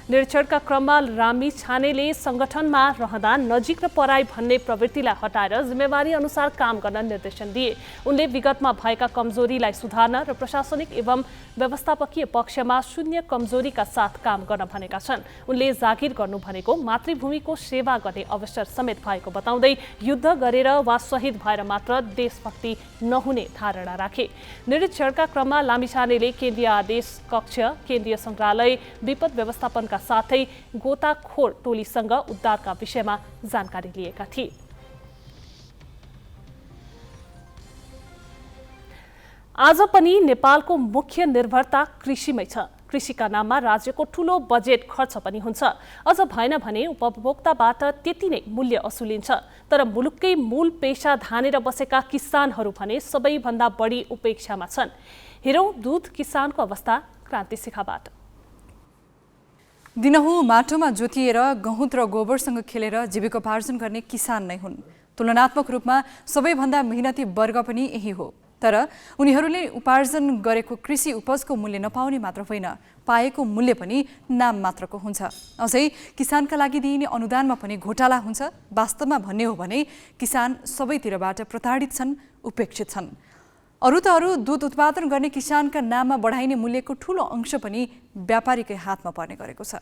निरीक्षणका क्रममा लामिछानेले संगठनमा रहँदा नजिक र पराई भन्ने प्रवृत्तिलाई हटाएर जिम्मेवारी अनुसार काम गर्न निर्देशन दिए। उनले विगतमा भएका कमजोरीलाई सुधार्न र प्रशासनिक एवं व्यवस्थापकीय पक्षमा शून्य कमजोरीका साथ काम गर्न भनेका छन्। उनले जागिर गर्नु भनेको मातृभूमिको सेवा गर्ने अवसर समेत भएको बताउँदै युद्ध गरेर वा शहीद भएर मात्र देशभक्ति नहुने धारणा राखे। निरीक्षणका क्रममा लामिछानेले केन्द्रीय आदेश कक्ष, केन्द्रीय सङ्ग्रहालय, विपद व्यवस्थापनका साथै गोताखोर टोलीसँग उद्धारका विषयमा जानकारी लिएका थिए। आज पनि नेपालको मुख्य निर्भरता कृषिमै छ। कृषिका नाममा राज्यको ठूलो बजेट खर्च पनि हुन्छ। अझ भएन भने उपभोक्ताबाट त्यति नै मूल्य असुलिन्छ। तर मुलुककै मूल पेशा धानेर बसेका किसानहरू भने सबैभन्दा बढी उपेक्षामा छन्। हेरौँ दूध किसानको अवस्था क्रान्ति शिखाबाट। दिनहुँ माटोमा जोतिएर गहुँत र गोबरसँग खेलेर जीविकोपार्जन गर्ने किसान नै हुन्। तुलनात्मक रूपमा सबैभन्दा मेहनती वर्ग पनि यही हो। तर उनीहरूले उपार्जन गरेको कृषि उपजको मूल्य नपाउने मात्र होइन, पाएको मूल्य पनि नाम मात्रको हुन्छ। अझै किसानका लागि दिइने अनुदानमा पनि घोटाला हुन्छ। वास्तवमा भन्ने हो भने किसान सबैतिरबाट प्रताडित छन्, उपेक्षित छन्। अरू दूध उत्पादन गर्ने किसानका नाममा बढाइने मूल्यको ठूलो अंश पनि व्यापारीकै हातमा पर्ने गरेको छ।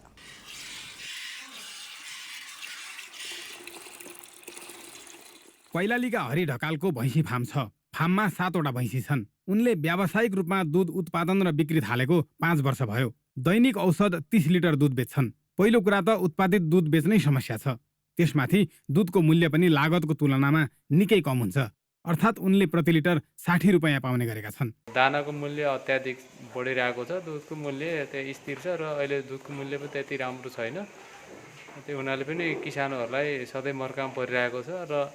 कैलालीका हरि ढकालको भैँसी फार्म छ। फार्ममा 7वटा भैँसी छन्। उनले व्यावसायिक रूपमा दूध उत्पादन र बिक्री थालेको 5 वर्ष भयो। दैनिक औसत 30 लिटर दूध बेच्छन्। पहिलो कुरा त उत्पादित दूध बेच्नै समस्या छ। त्यसमाथि दुधको मूल्य पनि लागतको तुलनामा निकै कम हुन्छ। अर्थात् उनले प्रति लिटर 60 रुपियाँ पाउने गरेका छन्। दानाको मूल्य अत्याधिक बढिरहेको छ, दुधको मूल्य त्यही स्थिर छ र अहिले दुधको मूल्य पनि त्यति राम्रो छैन। त्यो हुनाले पनि किसानहरूलाई सधैँ मर्काम परिरहेको छ र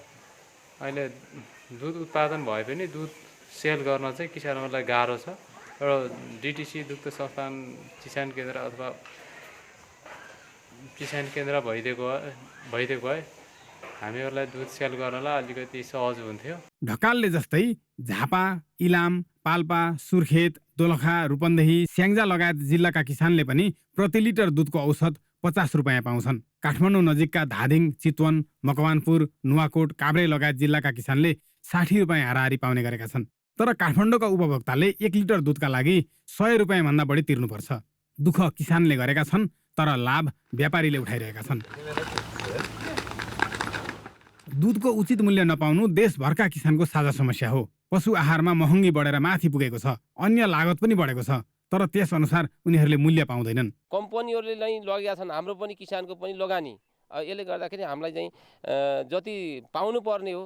अहिले दुध उत्पादन भए पनि दुध सेल गर्न चाहिँ किसानहरूलाई गाह्रो छ। र डिटिसी दुग्ध संस्थान किसान केन्द्र अथवा किसान केन्द्र भइदिएको भए हामीहरूलाई दुध सेल गर्नलाई अलिकति सहज हुन्थ्यो। ढकालले जस्तै झापा, इलाम, पाल्पा, सुर्खेत, दोलखा, रूपन्देही, स्याङ्जा लगायत जिल्लाका किसानले पनि प्रति लिटर दुधको औसत 50 रुपियाँ पाउँछन्। काठमाडौँ नजिकका धादिङ, चितवन, मकवानपुर, नुवाकोट, काभ्रे लगायत जिल्लाका किसानले 60 रुपियाँ हाराहारी पाउने गरेका छन्। तर काठमाडौँका उपभोक्ताले 1 लिटर दुधका लागि 100 रुपियाँ भन्दा बढी तिर्नुपर्छ। दुःख किसानले गरेका छन्, तर लाभ व्यापारीले उठाइरहेका छन्। दुधको उचित मूल्य नपाउनु देशभरका किसानको साझा समस्या हो। पशु आहारमा महँगी बढेर माथि पुगेको छ, अन्य लागत पनि बढेको छ, तर त्यस अनुसार उनीहरूले मूल्य पाउँदैनन्। कम्पनीहरूले नै लगेका छन्, हाम्रो पनि किसानको पनि लगानी। यसले गर्दाखेरि हामीलाई चाहिँ जति पाउनु पर्ने हो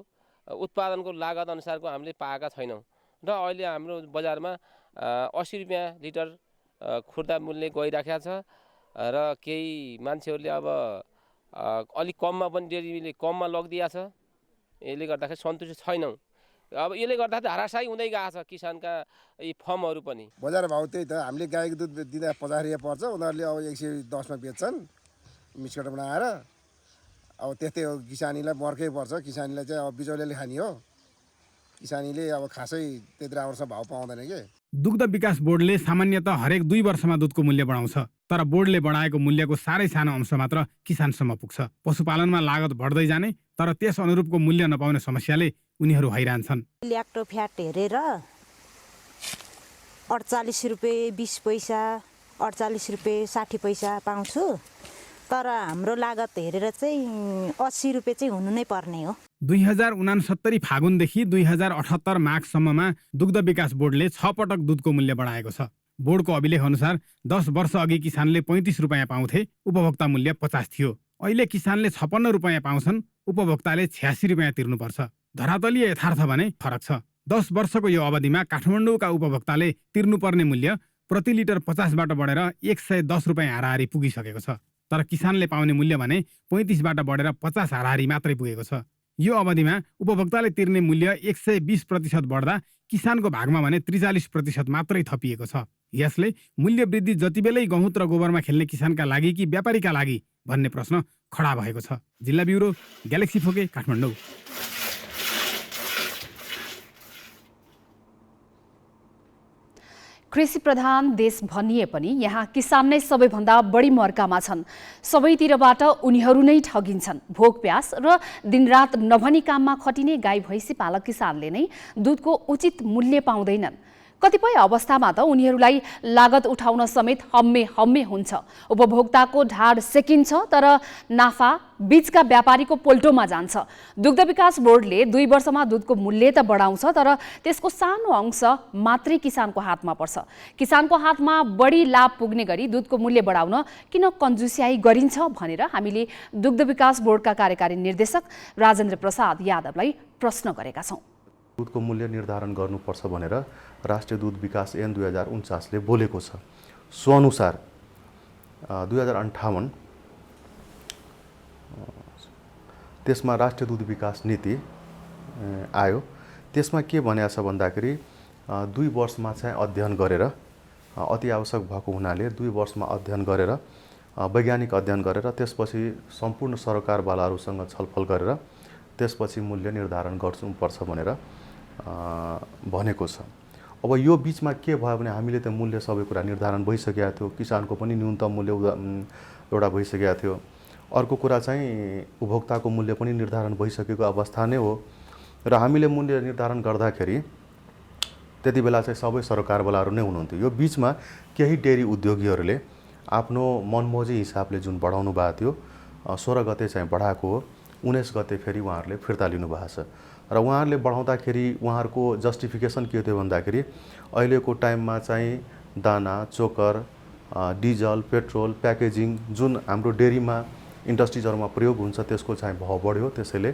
उत्पादनको लागत अनुसारको हामीले पाएका छैनौँ र अहिले हाम्रो बजारमा 80 रुपियाँ लिटर खुर्दा मूल्य गइराखेको छ र केही मान्छेहरूले अब अलिक कममा पनि डेरीले कममा लगिदिएको छ। यसले गर्दाखेरि सन्तुष्ट छैनौँ। अब यसले गर्दा हराशायी हुँदै गएको छ किसानका यी फर्महरू पनि। बजार भाउ त्यही त, हामीले गाईको दुध दिँदा 50 रुपियाँ पर्छ, उनीहरूले अब 110 मा बेच्छन् मिस्कट बनाएर। अब त्यस्तै हो, किसानीलाई मर्कै पर्छ। किसानीलाई चाहिँ अब बिचौलियाले खाने हो, किसानीले अब खासै त्यति राम्रोसँग भाउ पाउँदैन के। दुग्ध विकास बोर्डले सामान्यतः हरेक 2 वर्षमा दुधको मूल्य बढाउँछ, तर बोर्डले बढाएको मूल्यको साह्रै सानो अंश मात्र किसानसम्म पुग्छ। पशुपालनमा लागत बढ्दै जाने तर त्यस अनुरूपको मूल्य नपाउने समस्याले उनीहरू हैरान छन्। ल्याक्टोफ्याट हेरेर 48 रुपियाँ 20 पैसा, 48 रुपियाँ 60 पैसा पाउँछु, तर हाम्रो लागत हेरेर चाहिँ 80 रुपियाँ चाहिँ हुनु नै पर्ने हो। 2069 फागुनदेखि 2078 माघसम्ममा दुग्ध विकास बोर्डले 6 पटक दुधको मूल्य बढाएको छ। बोर्डको अभिलेख अनुसार 10 वर्ष अघि किसानले 35 रुपियाँ पाउँथे, उपभोक्ता मूल्य 50 थियो। अहिले किसानले 56 रुपियाँ पाउँछन्, उपभोक्ताले 86 रुपियाँ तिर्नुपर्छ। धरातलीय यथार्थ भने फरक छ। 10 वर्षको यो अवधिमा काठमाडौँका उपभोक्ताले तिर्नुपर्ने मूल्य प्रति लिटर 50 बाट बढेर 110 रुपियाँ हाराहारी पुगिसकेको छ, तर किसानले पाउने मूल्य भने 35 बाट बढेर 50 हाराहारी मात्रै पुगेको छ। यो अवधिमा उपभोक्ताले तिर्ने मूल्य 120% बढ्दा किसानको भागमा भने 43% मात्रै थपिएको छ। यसले मूल्य वृद्धि जति बेलै गहुँत र गोबरमा खेल्ने किसानका लागि कि व्यापारीका लागि भन्ने प्रश्न खडा भएको छ। जिल्ला ब्युरो, ग्यालेक्सी फोके, काठमाडौँ। कृषि प्रधान देश भनिए पनि यहाँ किसान नै सबैभन्दा बढी मर्कामा छन्। सबैतिरबाट उनीहरू नै ठगिन्छन्। भोक प्यास र दिनरात नभनी काममा खटिने गाई भैँसी पालक किसानले नै दुधको उचित मूल्य पाउँदैनन्। कतिपय अवस्थामा त उनीहरूलाई लागत उठाउन समेत हम्मे हुन्छ। उपभोक्ताको ढाड सेकिन्छ, तर नाफा बीचका व्यापारीको पोल्टोमा जान्छ। दुग्ध विकास बोर्डले 2 वर्षमा दुधको मूल्य त बढाउँछ, तर त्यसको सानो अंश मात्रै किसानको हातमा पर्छ। किसानको हातमा बढी लाभ पुग्ने गरी दुधको मूल्य बढाउन किन कन्जुस्याई गरिन्छ भनेर हामीले दुग्ध विकास बोर्डका कार्यकारी निर्देशक राजेन्द्र प्रसाद यादवलाई प्रश्न गरेका छौँ। दुधको मूल्य निर्धारण गर्नुपर्छ भनेर राष्ट्रिय दुध विकास ऐन 2049ले बोलेको छ। सो अनुसार 2058 त्यसमा राष्ट्रिय दुध विकास नीति आयो। त्यसमा के भनेको छ भन्दाखेरि 2 वर्षमा चाहिँ अध्ययन गरेर, अति आवश्यक भएको हुनाले 2 वर्षमा अध्ययन गरेर, वैज्ञानिक अध्ययन गरेर त्यसपछि सम्पूर्ण सरकारवालाहरूसँग छलफल गरेर त्यसपछि मूल्य निर्धारण गर्नुपर्छ भनेर भनेको छ। अब यो बीचमा के भयो भने हामीले त मूल्य सबै कुरा निर्धारण भइसकेको थियो, किसानको पनि न्यूनतम मूल्य एउटा भइसकेको थियो। अर्को कुरा चाहिँ उपभोक्ताको मूल्य पनि निर्धारण भइसकेको अवस्था नै हो र हामीले मूल्य निर्धारण गर्दाखेरि त्यति बेला चाहिँ सबै सरकारवालाहरू नै हुनुहुन्थ्यो। यो बीचमा केही डेरी उद्योगीहरूले आफ्नो मनमोजी हिसाबले जुन बढाउनु भएको थियो, 16 गते चाहिँ बढाएको हो, 19 गते फेरि उहाँहरूले फिर्ता लिनुभएको छ। र उहाँहरूले बढाउँदाखेरि उहाँहरूको जस्टिफिकेसन के थियो भन्दाखेरि अहिलेको टाइममा चाहिँ दाना, चोकर, डिजल, पेट्रोल, प्याकेजिङ जुन हाम्रो डेरीमा इन्डस्ट्रिजहरूमा प्रयोग हुन्छ त्यसको चाहिँ भाउ बढ्यो, त्यसैले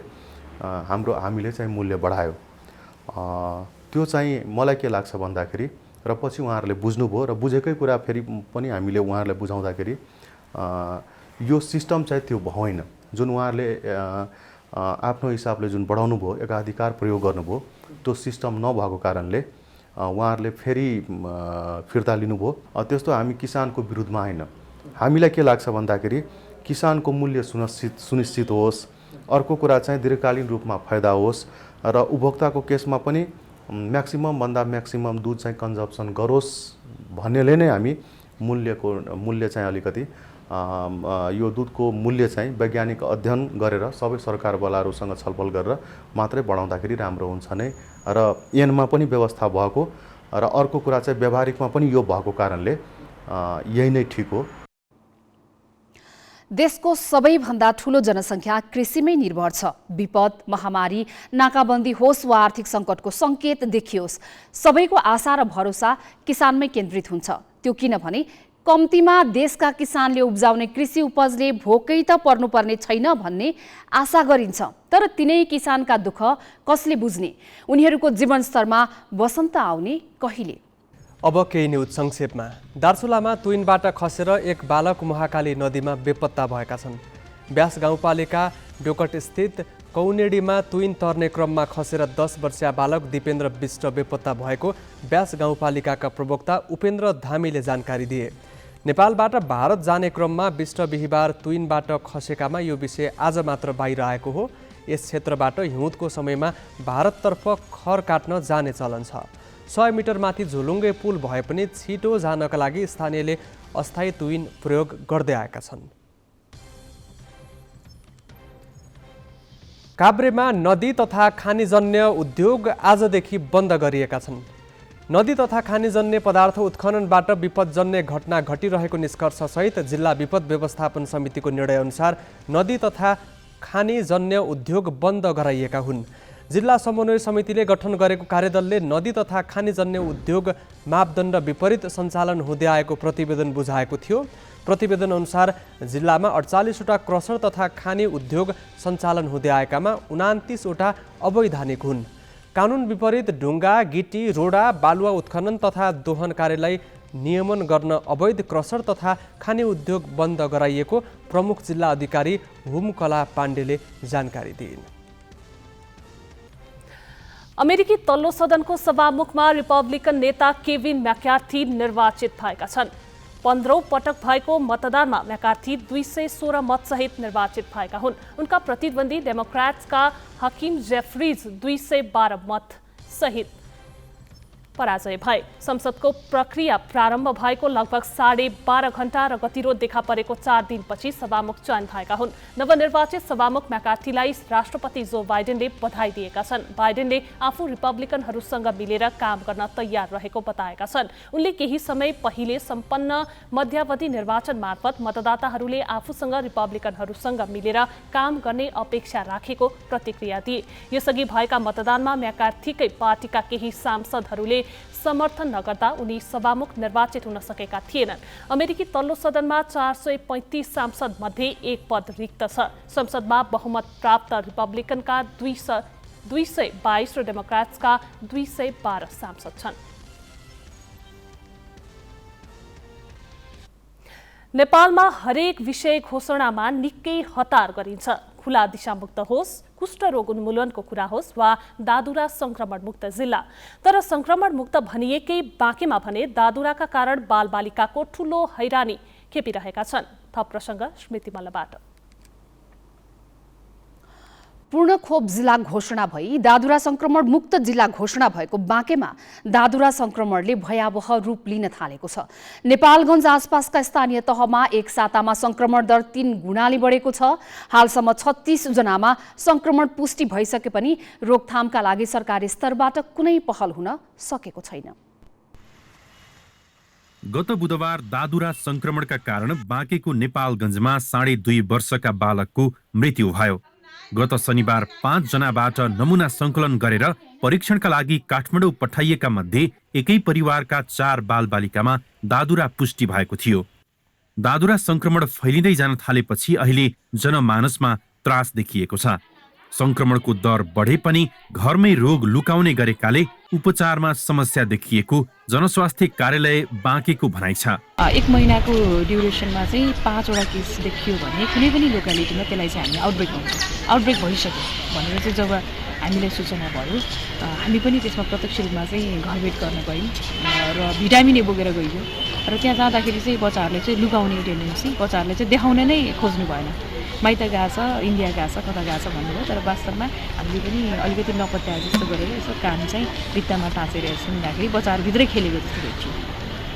हामीले चाहिँ मूल्य बढायो। त्यो चाहिँ मलाई के लाग्छ भन्दाखेरि र पछि उहाँहरूले बुझ्नुभयो र बुझेकै कुरा फेरि पनि हामीले उहाँहरूलाई बुझाउँदाखेरि यो सिस्टम चाहिँ त्यो होइन जुन उहाँहरूले आफ्नो हिसाबले जुन बढाउनु भयो, एकाधिकार प्रयोग गर्नुभयो, त्यो सिस्टम नभएको कारणले उहाँहरूले फेरि फिर्ता लिनुभयो। त्यस्तो हामी किसानको विरुद्धमा होइन। हामीलाई के लाग्छ भन्दाखेरि किसानको मूल्य सुनिश्चित होस्, अर्को कुरा चाहिँ दीर्घकालीन रूपमा फाइदा होस् र उपभोक्ताको केसमा पनि म्याक्सिममभन्दा म्याक्सिमम दुध चाहिँ कन्जम्सन गरोस् भन्नेले नै हामी मूल्य चाहिँ अलिकति यो दुधको मूल्य चाहिँ वैज्ञानिक अध्ययन गरेर सबै सरकारवालाहरूसँग छलफल गरेर मात्रै बढाउँदाखेरि राम्रो हुन्छ नै र ऐनमा पनि व्यवस्था भएको र अर्को कुरा चाहिँ व्यावहारिकमा पनि यो भएको कारणले यही नै ठिक हो। देशको सबैभन्दा ठूलो जनसङ्ख्या कृषिमै निर्भर छ। विपद, महामारी, नाकाबन्दी होस् वा आर्थिक सङ्कटको सङ्केत देखियोस्, सबैको आशा र भरोसा किसानमै केन्द्रित हुन्छ। त्यो किनभने कम्तीमा देशका किसानले उब्जाउने कृषि उपजले भोकै त पर्नुपर्ने छैन भन्ने आशा गरिन्छ। तर तिनै किसानका दुःख कसले बुझ्ने? उनीहरूको जीवनस्तरमा वसन्त आउने कहिले? अब केही न्युज संक्षेपमा। दार्चुलामा तुइनबाट खसेर एक बालक महाकाली नदीमा बेपत्ता भएका छन्। ब्यास गाउँपालिका डोकट स्थित कौनेडीमा तुइन तर्ने क्रममा खसेर 10 वर्षीय बालक दिपेन्द्र विष्ट बेपत्ता भएको ब्यास गाउँपालिकाका प्रवक्ता उपेन्द्र धामीले जानकारी दिए। नेपालबाट भारत जाने क्रममा विष्ट बिहिबार तुइनबाट खसेकामा यो विषय आज मात्र बाहिर आएको हो। यस क्षेत्रबाट हिउँदको समयमा भारततर्फ खर काट्न जाने चलन छ। 100 मिटर माथि झुलुङ्गे पुल भए पनि छिटो जानका लागि स्थानीयले अस्थायी तुइन प्रयोग गर्दै आएका छन्। काभ्रेमा नदी तथा खानीजन्य उद्योग आजदेखि बन्द गरिएका छन्। नदी तथा खानीजन्य पदार्थ उत्खननबाट विपदजन्य घटना घटिरहेको निष्कर्षसहित जिल्ला विपद व्यवस्थापन समितिको निर्णयअनुसार नदी तथा खानीजन्य उद्योग बन्द गराइएका हुन्। जिल्ला समन्वय समितिले गठन गरेको कार्यदलले नदी तथा खानीजन्य उद्योग मापदण्ड विपरीत सञ्चालन हुँदै आएको प्रतिवेदन बुझाएको थियो। प्रतिवेदन अनुसार जिल्लामा 48वटा क्रसर तथा खानी उद्योग सञ्चालन हुँदै आएकामा 29वटा अवैधानिक हुन्। कानुन विपरीत ढुङ्गा, गिटी, रोडा, बालुवा उत्खनन तथा दोहन कार्यलाई नियमन गर्न अवैध क्रसर तथा खानी उद्योग बन्द गराइएको प्रमुख जिल्ला अधिकारी हुमकला पाण्डेले जानकारी दिइन्। अमेरिकी तल्लो सदनको सभामुखमा रिपब्लिकन नेता केभिन म्याकार्थी निर्वाचित भएका छन्। 15औं पटक भएको मतदानमा म्याकार्थी 216 मतसहित निर्वाचित भएका हुन्। उनका प्रतिद्वन्दी डेमोक्रेट्सका हकिम जेफरीज 212 मत सहित पराजय भए। संसदको प्रक्रिया प्रारम्भ भएको लगभग 12.5 घण्टा र गतिरोध देखा परेको 4 दिनपछि सभामुख चयन भएका हुन्। नवनिर्वाचित सभामुख म्याकार्थीलाई राष्ट्रपति जो बाइडेनले बधाई दिएका छन्। बाइडेनले आफू रिपब्लिकनहरूसँग मिलेर काम गर्न तयार रहेको बताएका छन्। उनले केही समय पहिले सम्पन्न मध्यावधि निर्वाचन मार्फत मतदाताहरूले आफूसँग रिपब्लिकनहरूसँग मिलेर काम गर्ने अपेक्षा राखेको प्रतिक्रिया दिए। यसअघि भएका मतदानमा म्याकार्थीकै पार्टीका केही सांसदहरूले समर्थन नगर्दा उनी सभामुख निर्वाचित हुन सकेका थिएनन्। अमेरिकी तल्लो सदनमा 435 सांसद मध्ये एक पद रिक्त छ। संसदमा बहुमत प्राप्त रिपब्लिकनका 222 र डेमोक्रेट्सका 212 सांसद छन्। नेपालमा हरेक विषय घोषणामा निकै हतार गरिन्छ। खुला दिशामुक्त होस्, कुष्ठरोग उन्मूलनको कुरा होस् वा दादुरा संक्रमणमुक्त जिल्ला। तर संक्रमणमुक्त भनिएकै बाँकीमा भने दादुराका कारण बालबालिकाको ठूलो हैरानी खेपिरहेका छन्। थप प्रसङ्ग स्मृति मल्लबाट। पूर्ण खोप जिल्ला घोषणा भई दादुरा संक्रमण मुक्त जिल्ला घोषणा भएको बाँकेमा दादुरा संक्रमणले भयावह रूप लिन थालेको छ। नेपालगञ्ज आसपासका स्थानीय तहमा एक सातामा संक्रमण दर 3 गुणाले बढेको छ। हालसम्म 36 जनामा संक्रमण पुष्टि भइसके पनि रोकथामका लागि सरकारी स्तरबाट कुनै पहल हुन सकेको छैन। गत बुधबार दादुरा संक्रमणका कारण बाँकेको नेपालगञ्जमा 2.5 वर्षका बालकको मृत्यु भयो। गत शनिबार 5 जनाबाट नमुना संकलन गरेर परीक्षणका लागि काठमाडौँ पठाइएका मध्ये एकै परिवारका 4 बालबालिकामा दादुरा पुष्टि भएको थियो। दादुरा संक्रमण फैलिँदै जान थालेपछि अहिले जनमानसमा त्रास देखिएको छ। संक्रमणको दर बढे पनि घरमै रोग लुकाउने गरेकाले उपचारमा समस्या देखिएको जनस्वास्थ्य कार्यालय बाँकेको भनाइ छ। 1 महिनाको ड्युरेसनमा चाहिँ 5 वटा केस देखियो भने कुनै पनि लोकालिटीमा त्यसलाई चाहिँ हामी आउटब्रेक भन्छौँ। आउटब्रेक भइसक्यो भनेर चाहिँ जब हामीलाई सूचना भयो हामी पनि त्यसमा प्रत्यक्ष रूपमा चाहिँ घरभेट गर्न गयौँ र भिटामिन ए बोकेर गइयो र त्यहाँ जाँदाखेरि चाहिँ बच्चाहरूले चाहिँ लुकाउने टेन्डेन्सी, बच्चाहरूले चाहिँ देखाउन नै खोज्नु भएन। माइत गएको छ, इन्डिया गएको छ, कता गएको छ भन्नुभयो। तर वास्तवमा हामीले पनि अलिकति नपत्याए जस्तो गरेर यसो कान चाहिँ भित्तामा टाँचेर सुन्दाखेरि बच्चाहरू भित्रै खेलेको जस्तो भेट्यो।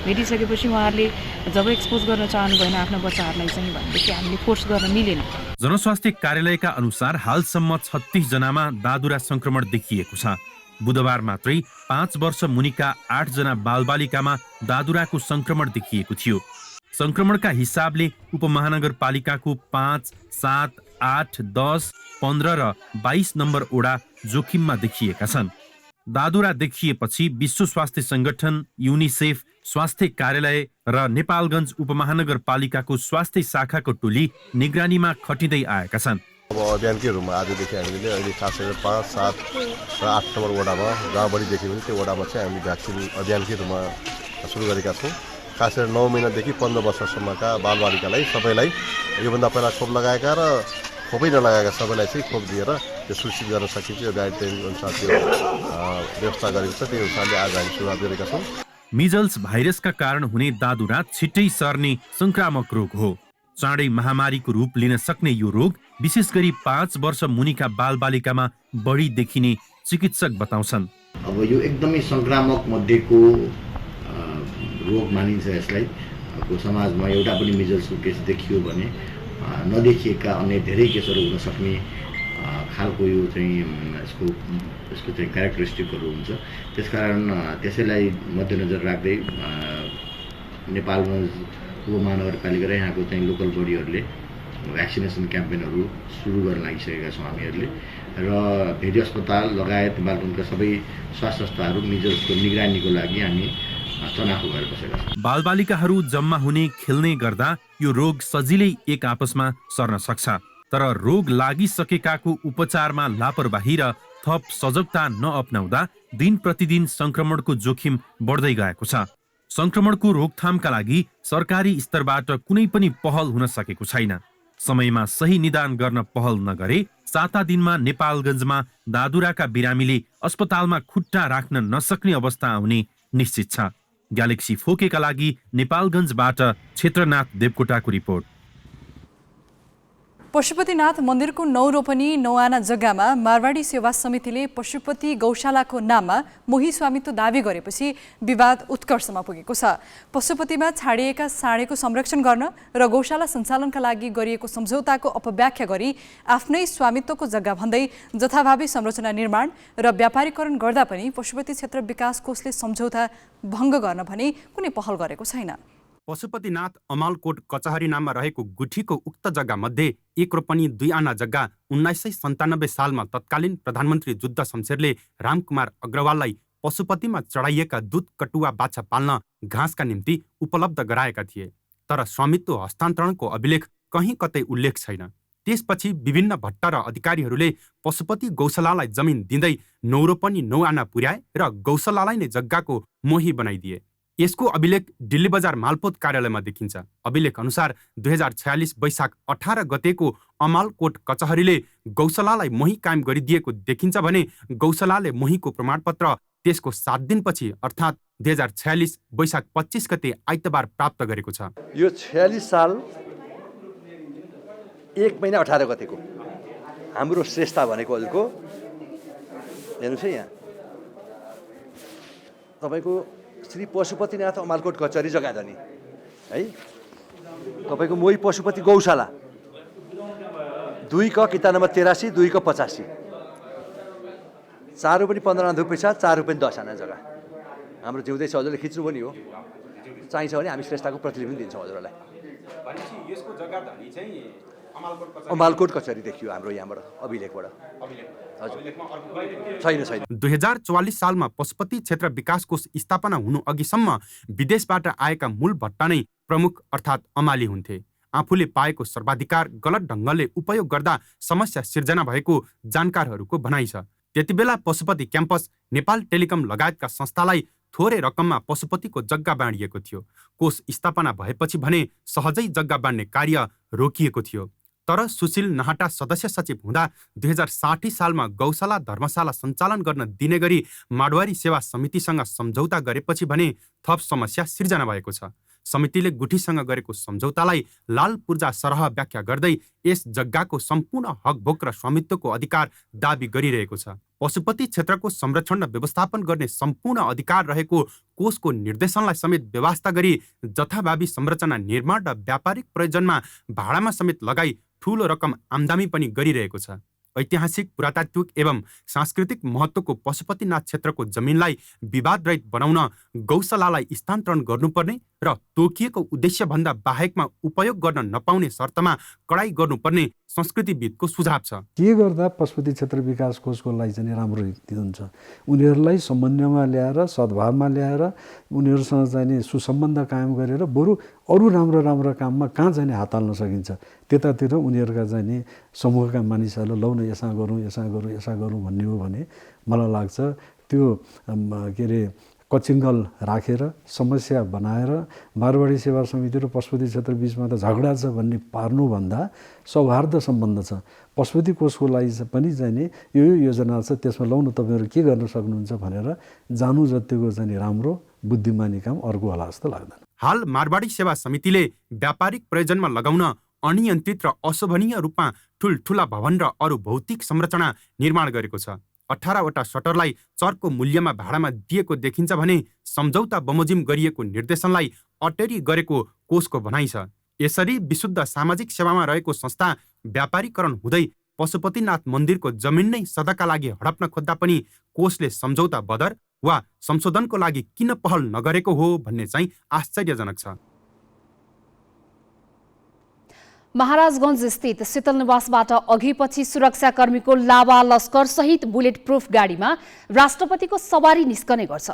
भेटिसकेपछि उहाँहरूले जब एक्सपोज गर्न चाहनु भएन आफ्नो बच्चाहरूलाई चाहिँ भनेदेखि हामीले फोर्स गर्न मिलेन। जनस्वास्थ्य कार्यालयका अनुसार हालसम्म 36 जनामा दादुरा संक्रमण देखिएको छ। बुधबार मात्रै 5 वर्ष मुनिका 8 जना बालबालिकामा दादुराको संक्रमण देखिएको थियो। संक्रमणका हिसाबले उपमहानगरपालिकाको 5, 7, 8, 10, 15 र 22 नम्बर ओडा जोखिममा देखिएका छन्। दादुरा देखिएपछि विश्व स्वास्थ्य संगठन, युनिसेफ, स्वास्थ्य कार्यालय र नेपालगञ्ज उपमहानगरपालिकाको स्वास्थ्य शाखाको टोली निगरानीमा खटिँदै आएका छन्। अब अभियानकै रूपमा आजदेखि हामीले अहिले खास गरेर 5, 7 र 8 नम्बर वडामा जहाँ बढी देख्यो भने त्यो वडामा चाहिँ हामीले भ्याक्सिन अभियानकै रूपमा सुरु गरेका छौँ। खास गरेर 9 महिनादेखि 15 वर्षसम्मका बालबालिकालाई सबैलाई योभन्दा पहिला खोप लगाएका र खोपै नलगाएका सबैलाई चाहिँ खोप दिएर त्यो सुनिश्चित गर्न सकिन्छ। यो गाइडलाइन अनुसार त्यो व्यवस्था गरेको छ। त्यही अनुसारले आज हामी सुरुवात गरेका छौँ। मिजल्स भाइरसका कारण हुने दादुरा छिट्टै सर्ने संक्रामक रोग हो। चाँडै महामारीको रूप लिन सक्ने यो रोग विशेष गरी 5 वर्ष मुनिका बालबालिकामा बढी देखिने चिकित्सक बताउँछन्। अब यो एकदमै संक्रामक मध्येको रोग मानिन्छ। यसलाई समाजमा एउटा पनि मिजल्सको केस देखियो भने नदेखिएका अन्य धेरै केसहरू हुन सक्ने खालको यो चाहिँ यसको चाहिँ क्यारेक्टरिस्टिकहरू हुन्छ। त्यसकारण त्यसैलाई मध्यनजर राख्दै नेपालगञ्ज उपमहानगरपालिका र यहाँको चाहिँ लोकल बडीहरूले भ्याक्सिनेसन क्याम्पेनहरू सुरु गर्न लागिसकेका छौँ हामीहरूले र भेरी अस्पताल लगायत नेपालगञ्जका सबै स्वास्थ्य संस्थाहरू मिजल्सको निगरानीको लागि हामी तनाखु गरेर बसेका छौँ। बालबालिकाहरू जम्मा हुने, खेल्ने गर्दा यो रोग सजिलै एक आपसमा सर्न सक्छ। तर रोग लागिसकेकाको उपचारमा लापरवाही र थप सजगता नअपनाउँदा दिन प्रतिदिन संक्रमणको जोखिम बढ्दै गएको छ। संक्रमणको रोकथामका लागि सरकारी स्तरबाट कुनै पनि पहल हुन सकेको छैन। समयमा सही निदान गर्न पहल नगरे 7 दिनमा नेपालगञ्जमा दादुराका बिरामीले अस्पतालमा खुट्टा राख्न नसक्ने अवस्था आउने निश्चित छ। ग्यालेक्सी फोकेका लागि नेपालगञ्जबाट क्षेत्रनाथ देवकोटाको रिपोर्ट। पशुपतिनाथ मन्दिरको 9 रोपनी 9 आना जग्गामा मारवाडी सेवा समितिले पशुपति गौशालाको नाममा मोही स्वामित्व दावी गरेपछि विवाद उत्कर्षमा पुगेको छ। पशुपतिमा छाडिएका साँडेको संरक्षण गर्न र गौशाला सञ्चालनका लागि गरिएको सम्झौताको अपव्याख्या गरी आफ्नै स्वामित्वको जग्गा भन्दै जथाभावी संरचना निर्माण र व्यापारीकरण गर्दा पनि पशुपति क्षेत्र विकास कोषले सम्झौता भङ्ग गर्न भने कुनै पहल गरेको छैन। पशुपतिनाथ अमालकोट कचहरी नाममा रहेको गुठीको उक्त जग्गा मध्ये 1 रोपनी 2 आना जग्गा 1997 सालमा तत्कालीन प्रधानमन्त्री जुद्ध शमशेरले रामकुमार अग्रवाललाई पशुपतिमा चढाइएका दूध कटुवा बाछा पाल्न घाँसका निम्ति उपलब्ध गराएका थिए। तर स्वामित्व हस्तान्तरणको अभिलेख कहीँ कतै उल्लेख छैन। त्यसपछि विभिन्न भट्टा र अधिकारीहरूले पशुपति गौशालालाई जमिन दिँदै 9 रोपनी 9 आना पुर्याए र गौशालालाई नै जग्गाको मोही बनाइदिए। यसको अभिलेख दिल्ली बजार मालपोत कार्यालयमा देखिन्छ। अभिलेख अनुसार 2046 वैशाख 18 गतेको अमालकोट कचहरीले गौशालालाई मोही कायम गरिदिएको देखिन्छ भने गौशालाले मोहीको प्रमाणपत्र त्यसको 7 दिनपछि अर्थात् 2046 वैशाख 25 गते आइतबार प्राप्त गरेको छ। यो 46 साल 1 महिना 18 गतेको हाम्रो श्रेष्ठता भनेको हजुरको हेर्नुहोस् है, यहाँ तपाईँको श्री पशुपतिनाथ अमालकोट कचहरी जग्गा धनी है, तपाईँको मोही पशुपति गौशाला 2 क किता नम्बर 83, 2 क 85, 4 रुपियाँ 15 आना पैसा, 4 रुपियाँ 10 आना जग्गा हाम्रो जिउँदैछ। हजुरले खिच्नु पनि हो, चाहिन्छ भने हामी श्रेष्ठताको प्रतिलिपि पनि दिन्छौँ हजुरलाई। यसको जग्गा धनी चाहिँ अमालकोट कचहरी देखियो हाम्रो यहाँबाट अभिलेखबाट छैन 2044 सालमा पशुपति क्षेत्र विकास कोष स्थापना हुनु अघिसम्म विदेशबाट आएका मूल भट्टा नै प्रमुख अर्थात् अमाली हुन्थे। आफूले पाएको सर्वाधिकार गलत ढङ्गले उपयोग गर्दा समस्या सिर्जना भएको जानकारहरूको भनाइ छ। त्यतिबेला पशुपति क्याम्पस, नेपाल टेलिकम लगायतका संस्थालाई थोरै रकममा पशुपतिको जग्गा बाँडिएको थियो। कोष स्थापना भएपछि भने सहजै जग्गा बाँड्ने कार्य रोकिएको थियो। तर सुशील नहाटा सदस्य सचिव हुँदा 2060 सालमा गौशाला धर्मशाला सञ्चालन गर्न दिने गरी माडवारी सेवा समितिसँग सम्झौता गरेपछि भने थप समस्या सिर्जना भएको छ। समितिले गुठीसँग गरेको सम्झौतालाई लाल पूर्जा सरह व्याख्या गर्दै यस जग्गाको सम्पूर्ण हकभोक र स्वामित्वको अधिकार दाबी गरिरहेको छ। पशुपति क्षेत्रको संरक्षण र व्यवस्थापन गर्ने सम्पूर्ण अधिकार रहेको कोषको निर्देशनलाई समेत व्यवस्था गरी जथाभावी संरचना निर्माण र व्यापारिक प्रयोजनमा भाडामा समेत लगाई ठूलो रकम आम्दानी पनि गरिरहेको छ। ऐतिहासिक, पुरातात्विक एवं सांस्कृतिक महत्त्वको पशुपतिनाथ क्षेत्रको जमिनलाई विवादरहित बनाउन गौशालालाई स्थानान्तरण गर्नुपर्ने र तोकिएको उद्देश्यभन्दा बाहेकमा उपयोग गर्न नपाउने शर्तमा कडाई गर्नुपर्ने संस्कृतिविदको सुझाव छ। के गर्दा पशुपति क्षेत्र विकास कोषको लागि चाहिँ राम्रो हुन्छ, उनीहरूलाई समन्वयमा ल्याएर सद्भावमा ल्याएर उनीहरूसँग चाहिँ सुसम्बन्ध कायम गरेर बरु अरू राम्रो काममा कहाँ चाहिँ हात हाल्न सकिन्छ त्यतातिर उनीहरूका चाहिँ समूहका मानिसहरूलाई लौ न यसा गरौँ भन्ने हो भने मलाई लाग्छ त्यो के अरे कचिङ्गल राखेर समस्या बनाएर मारवाडी सेवा समिति र पशुपति क्षेत्र बिचमा त झगडा छ भन्ने पार्नुभन्दा सौहार्द सम्बन्ध छ। पशुपति कोषको लागि पनि चाहिँ यो योजना छ, त्यसमा लौ न तपाईँहरू के गर्न सक्नुहुन्छ भनेर जानु जतिको चाहिँ राम्रो बुद्धिमानी काम अर्को होला जस्तो लाग्दैन। हाल मारवाडी सेवा समितिले व्यापारिक प्रयोजनमा लगाउन अनियन्त्रित र अशोभनीय रूपमा ठुल्ठुला भवन र अरू भौतिक संरचना निर्माण गरेको छ। 18वटा सटरलाई चर्को मूल्यमा भाडामा दिएको देखिन्छ भने सम्झौता बमोजिम गरिएको निर्देशनलाई अटेरी गरेको कोषको भनाइ छ। यसरी विशुद्ध सामाजिक सेवामा रहेको संस्था व्यापारीकरण हुँदै पशुपतिनाथ मन्दिरको जमिन नै सदाका लागि हडप्न खोज्दा पनि कोषले सम्झौता बदर वा संशोधनको लागि किन पहल नगरेको हो भन्ने चाहिँ आश्चर्यजनक छ। महाराजगञ्ज स्थित शीतल निवासबाट अघिपछि सुरक्षाकर्मीको लावा लस्कर सहित बुलेट प्रुफ गाडीमा राष्ट्रपतिको सवारी निस्कने गर्छ।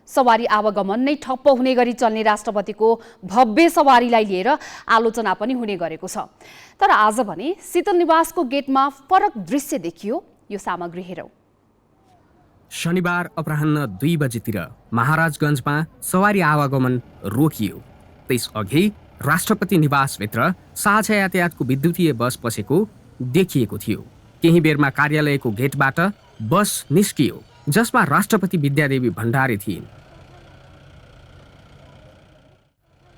सवारी आवागमन नै ठप्प हुने गरी चल्ने राष्ट्रपतिको भव्य सवारीलाई लिएर आलोचना पनि हुने गरेको छ। तर आज भने शीतल निवासको गेटमा फरक दृश्य देखियो। यो सामग्री हेरौं। शनिबार अपराह्न 2 बजेतिर महाराजगञ्जमा सवारी आवागमन रोकियो। त्यसअघि राष्ट्रपति निवासभित्र साझा यातायातको विद्युतीय बस पसेको देखिएको थियो। केही बेरमा कार्यालयको गेटबाट बस निस्कियो जसमा राष्ट्रपति विद्यादेवी भण्डारी थिइन्।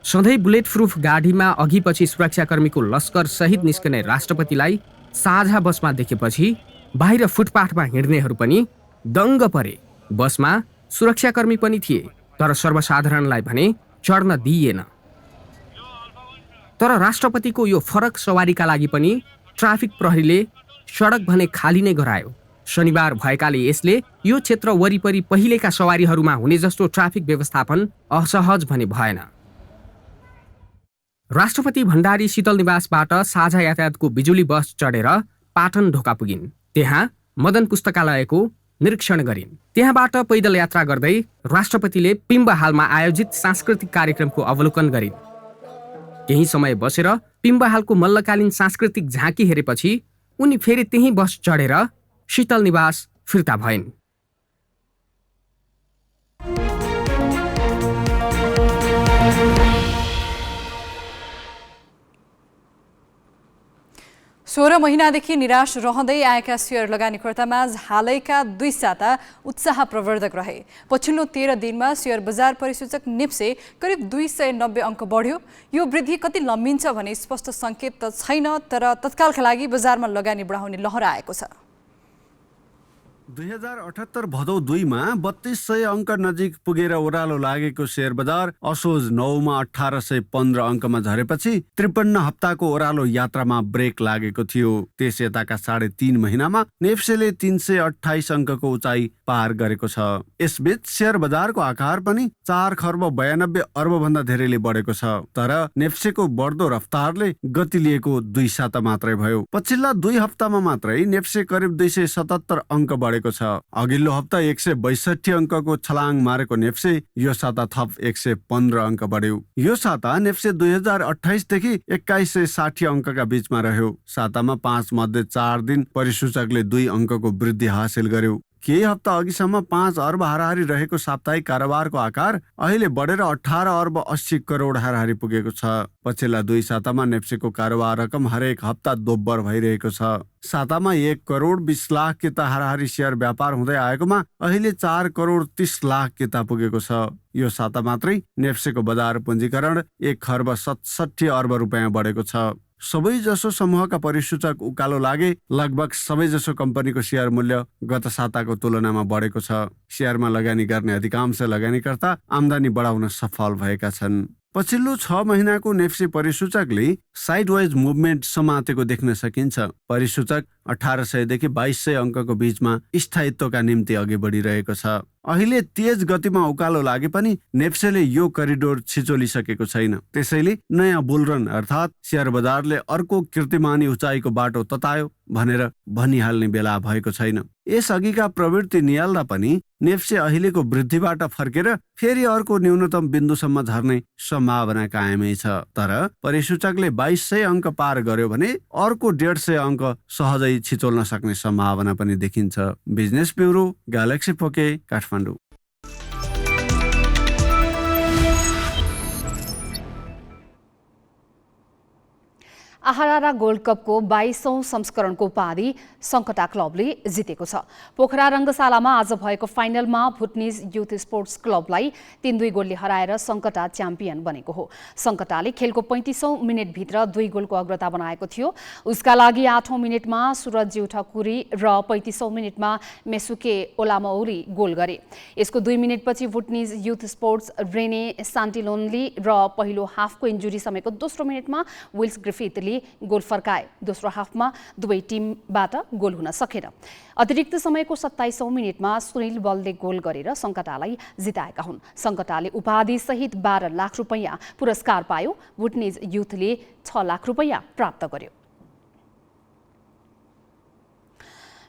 सधैँ बुलेट प्रुफ गाडीमा अघिपछि सुरक्षाकर्मीको लस्कर सहित निस्कने राष्ट्रपतिलाई साझा बसमा देखेपछि बाहिर फुटपाथमा हिँड्नेहरू पनि दङ्ग परे। बसमा सुरक्षाकर्मी पनि थिए तर सर्वसाधारणलाई भने चढ्न दिइएन। तर राष्ट्रपतिको यो फरक सवारीका लागि पनि ट्राफिक प्रहरीले सडक भने खाली नै गरायो। शनिबार भएकाले यसले यो क्षेत्र वरिपरि पहिलेका सवारीहरूमा हुने जस्तो ट्राफिक व्यवस्थापन असहज भने भएन। राष्ट्रपति भण्डारी शीतल निवासबाट साझा यातायातको बिजुली बस चढेर पाटन ढोका पुगिन्। त्यहाँ मदन पुस्तकालयको निरीक्षण गरिन्। त्यहाँबाट पैदल यात्रा गर्दै राष्ट्रपतिले पिम्बहालमा आयोजित सांस्कृतिक कार्यक्रमको अवलोकन गरिन्। केही समय बसेर पिम्बहालको मल्लकालीन सांस्कृतिक झाँकी हेरेपछि उनी फेरि त्यही बस चढेर शीतल निवास फिर्ता भइन्। सोह्र महिनादेखि निराश रहँदै आएका शेयर लगानीकर्तामा हालैका 2 साता उत्साह प्रवर्धक रहे। पछिल्लो 13 दिनमा शेयर बजार परिसूचक निप्से करिब 290 अङ्क बढ्यो। यो वृद्धि कति लम्बिन्छ भने स्पष्ट सङ्केत त छैन, तर तत्कालका लागि बजारमा लगानी बढाउने लहर आएको छ। 2078 भदौ 2 मा 3200 अङ्क नजिक पुगेर ओह्रालो लागेको शेयर बजार असोज 9 मा 1815 अङ्कमा झरेपछि 53 हप्ताको ओह्रालो यात्रामा ब्रेक लागेको थियो। त्यस यताका 3.5 महिनामा नेप्सेले 328 अङ्कको उचाइ पार गरेको छ। यसबीच शेयर बजारको आकार पनि 4 खर्ब 92 अर्ब भन्दा धेरैले बढेको छ। तर नेप्सेको बढ्दो रफ्तारले गति लिएको 2 साता मात्रै भयो। पछिल्ला 2 हप्तामा मात्रै नेप्से करिब 277 अङ्क बढेको छ। अघिल्लो हप्ता 162 अङ्कको छलाङ मारेको नेप्से यो साता थप 115 अङ्क बढ्यो। यो साता नेप्से 2028 देखि 2160 अङ्कका बीचमा रह्यो। सातामा 5 मध्ये 4 दिन परिसूचकले 2 अङ्कको वृद्धि हासिल गर्यो। केही हप्ता अघिसम्म 5 अर्ब हाराहारी रहेको साप्ताहिक कारोबारको आकार अहिले बढेर 18 अर्ब 80 करोड हाराहारी पुगेको छ। पछिल्ला 2 सातामा नेप्सेको कारोबार रकम हरेक हप्ता दोब्बर भइरहेको छ। सातामा 1 करोड 20 लाख किता हाराहारी सेयर व्यापार हुँदै आएकोमा अहिले 4 करोड 30 लाख किता पुगेको छ। यो साता मात्रै नेप्सेको बजार पुञ्जीकरण 1 खर्ब 67 अर्ब रुपियाँ बढेको छ। सबै जसो समूहका परिसूचक उकालो लागे। लगभग सबै जसो कम्पनीको शेयर मूल्य गत साताको तुलनामा बढेको छ। शेयरमा लगानी गर्ने अधिकांश लगानीकर्ता आम्दानी बढाउन सफल भएका छन्। पछिल्लो 6 महिनाको नेप्से परिसूचकले साइडवाइज मुभमेन्ट समातेको देख्न सकिन्छ। परिसूचक 1800 देखि 2200 अङ्कको बीचमा स्थायित्वका निम्ति अघि बढिरहेको छ। अहिले तेज गतिमा उकालो लागे पनि नेप्सेले यो करिडोर छिचोलिसकेको छैन। त्यसैले नयाँ बुलरन अर्थात् शेयर बजारले अर्को कीर्तिमानी उचाइको बाटो ततायो भनेर भनिहाल्ने बेला भएको छैन। यसअघिका प्रवृत्ति निहाल्दा पनि नेप्से अहिलेको वृद्धिबाट फर्केर फेरि अर्को न्यूनतम बिन्दुसम्म झर्ने सम्भावना कायमै छ। तर परिसूचकले 2200 अङ्क पार गर्यो भने अर्को 150 अङ्क सहजै छिचोल्न सक्ने सम्भावना पनि देखिन्छ। बिजनेस ब्युरो, ग्यालेक्सी फोके, काठमाडौँ। आहारा गोल्ड कपको 22औं संस्करणको उपाधि सङ्कटा क्लबले जितेको छ। पोखरा रङ्गशालामा आज भएको फाइनलमा भुटनिज युथ स्पोर्ट्स क्लबलाई 3-2 गोलले हराएर सङ्कटा च्याम्पियन बनेको हो। सङ्कटाले खेलको 35औं मिनेटभित्र 2 गोलको अग्रता बनाएको थियो। उसका लागि 8औं मिनेटमा सुरज ठकुरी र 35औं मिनेटमा मेसुके ओलामौरी गोल गरे। यसको 2 मिनेटपछि भुटनिज युथ स्पोर्ट्स रेने सान्टिलोनली र पहिलो हाफको इन्जुरी समेतको दोस्रो मिनेटमा विल्स ग्रिफिथले गोल फर्काए। दोस्रो हाफमा दुवै टिमबाट गोल हुन सकेन। अतिरिक्त समयको 27औं मिनेटमा सुनिल बलले गोल गरेर सङ्कटालाई जिताएका हुन्। सङ्कटाले उपाधि सहित 12 लाख रुपैयाँ पुरस्कार पायो। भुटनिज युथले 6 लाख रुपैयाँ प्राप्त गर्यो।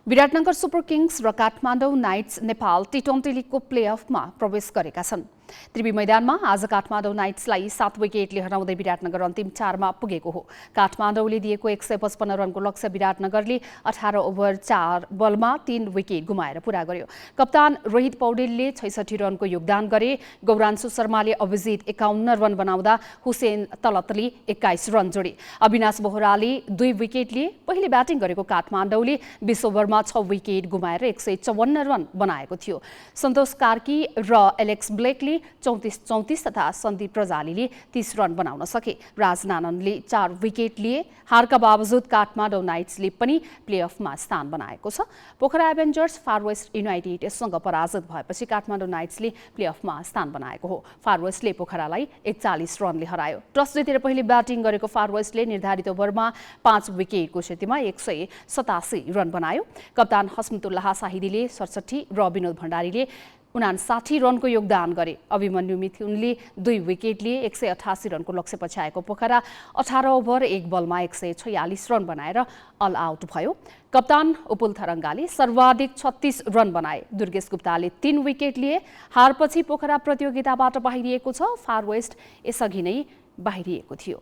विराटनगर सुपर किङ्स र काठमाडौँ नाइट्स नेपाल टी20 लिगको प्लेअफमा प्रवेश गरेका छन्। त्रिवी मैदानमा आज काठमाडौँ नाइट्सलाई 7 विकेटले हराउँदै विराटनगर अन्तिम 4 मा पुगेको हो। काठमाडौँले दिएको 155 रनको लक्ष्य विराटनगरले 18 ओभर 4 बलमा 3 विकेट गुमाएर पूरा गर्यो। कप्तान रोहित पौडेलले 66 रनको योगदान गरे। गौरांशु शर्माले अभिजित 51 रन बनाउँदा हुसेन तलतले 21 रन जोडे। अविनाश बोहराले 2 विकेट लिए। पहिले ब्याटिङ गरेको काठमाडौँले 20 ओभरमा 6 विकेट गुमाएर 154 रन बनाएको थियो। सन्तोष कार्की र एलेक्स ब्लेकले 34-34 तथा सन्दीप प्रजालीले 30 रन बनाउन सके। राजनानन्दले 4 विकेट लिए। हारका बावजुद काठमाडौँ नाइट्सले पनि प्लेअफमा स्थान बनाएको छ। पोखरा एभेन्जर्स फार वेस्ट युनाइटेडसँग पराजित भएपछि काठमाडौँ नाइट्सले प्लेअफमा स्थान बनाएको हो। फार वेस्टले पोखरालाई 41 रनले हरायो। टस जितेर पहिले ब्याटिङ गरेको फार वेस्टले निर्धारित ओभरमा 5 विकेटको क्षतिमा 187 रन बनायो। कप्तान हस्मतुल्लाह साहिदीले 67 र विनोद भण्डारीले 59 रनको योगदान गरे। अभिमन्यु मिथुनले 2 विकेट लिए। 188 रनको लक्ष्य पछ्याएको पोखरा 18 ओभर 1 बलमा 146 रन बनाएर अल आउट भयो। कप्तान उपुल थरङ्गाले सर्वाधिक 36 रन बनाए। दुर्गेश गुप्ताले 3 विकेट लिए। हारपछि पोखरा प्रतियोगिताबाट बाहिरिएको छ। फार वेस्ट यसअघि नै बाहिरिएको थियो।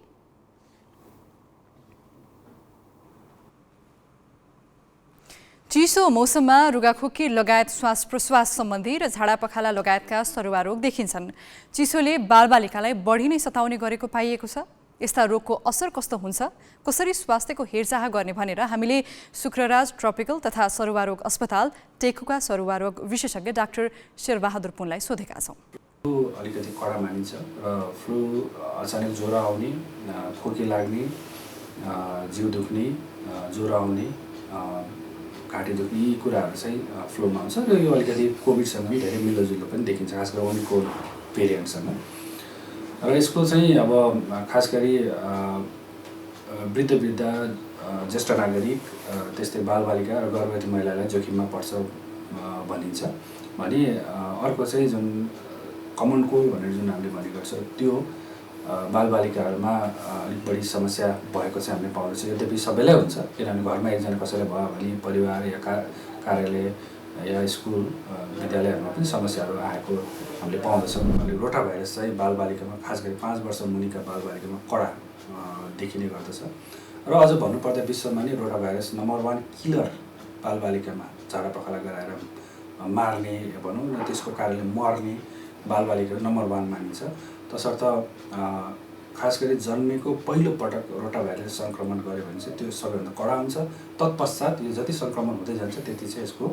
चिसो मौसममा रुगाखोकी लगायत श्वास प्रश्वास सम्बन्धी र झाडा पखाला लगायतका सरुवा रोग देखिन्छन्। चिसोले बालबालिकालाई बढी नै सताउने गरेको पाइएको छ। यस्ता रोगको असर कस्तो हुन्छ, कसरी स्वास्थ्यको हेरचाह गर्ने भनेर हामीले शुक्रराज ट्रपिकल तथा सरुवा रोग अस्पताल टेकुका सरुवा रोग विशेषज्ञ डाक्टर शेरबहादुर पुनलाई सोधेका छौँ। अलिकति कडा मानिन्छ र फ्लू अचानक ज्वरो आउने, खोकी लाग्ने, जिउ दुख्ने, ज्वरो आउने, घाँटी दुख्ने यी कुराहरू चाहिँ फ्लूमा आउँछ र यो अलिकति कोभिडसँग धेरै मिलोजुलो पनि देखिन्छ, खास गरी ओमिक्रोन भेरिएन्टसँग। र यसको चाहिँ अब खास गरी वृद्ध ज्येष्ठ नागरिक त्यस्तै बालबालिका र गर्भवती महिलालाई जोखिममा पर्छ भनिन्छ भने अर्को चाहिँ जुन कमन कोल्ड भनेर जुन हामीले भनेको छ त्यो बालबालिकाहरूमा अलिक बढी समस्या भएको चाहिँ हामीले पाउँदैछौँ। यद्यपि सबैलाई हुन्छ, किनभने घरमा एकजना कसैलाई भयो भने परिवार या कार्यालय या स्कुल विद्यालयहरूमा पनि समस्याहरू आएको हामीले पाउँदछौँ। अनि रोटा भाइरस चाहिँ बालबालिकामा खास गरी 5 वर्ष मुनिका बालबालिकामा कडा देखिने गर्दछ र अझ भन्नुपर्दा विश्वमा नै रोटा भाइरस नम्बर 1 किलर बालबालिकामा झाडा पखाला गराएर मार्ने भनौँ न त्यसको कारणले मर्ने बालबालिकाहरू नम्बर 1 मानिन्छ। तसर्थ खास गरी जन्मेको पहिलो पटक रोटा भाइरस सङ्क्रमण गऱ्यो भने चाहिँ त्यो सबैभन्दा कडा हुन्छ। तत्पश्चात यो जति सङ्क्रमण हुँदै जान्छ त्यति चाहिँ यसको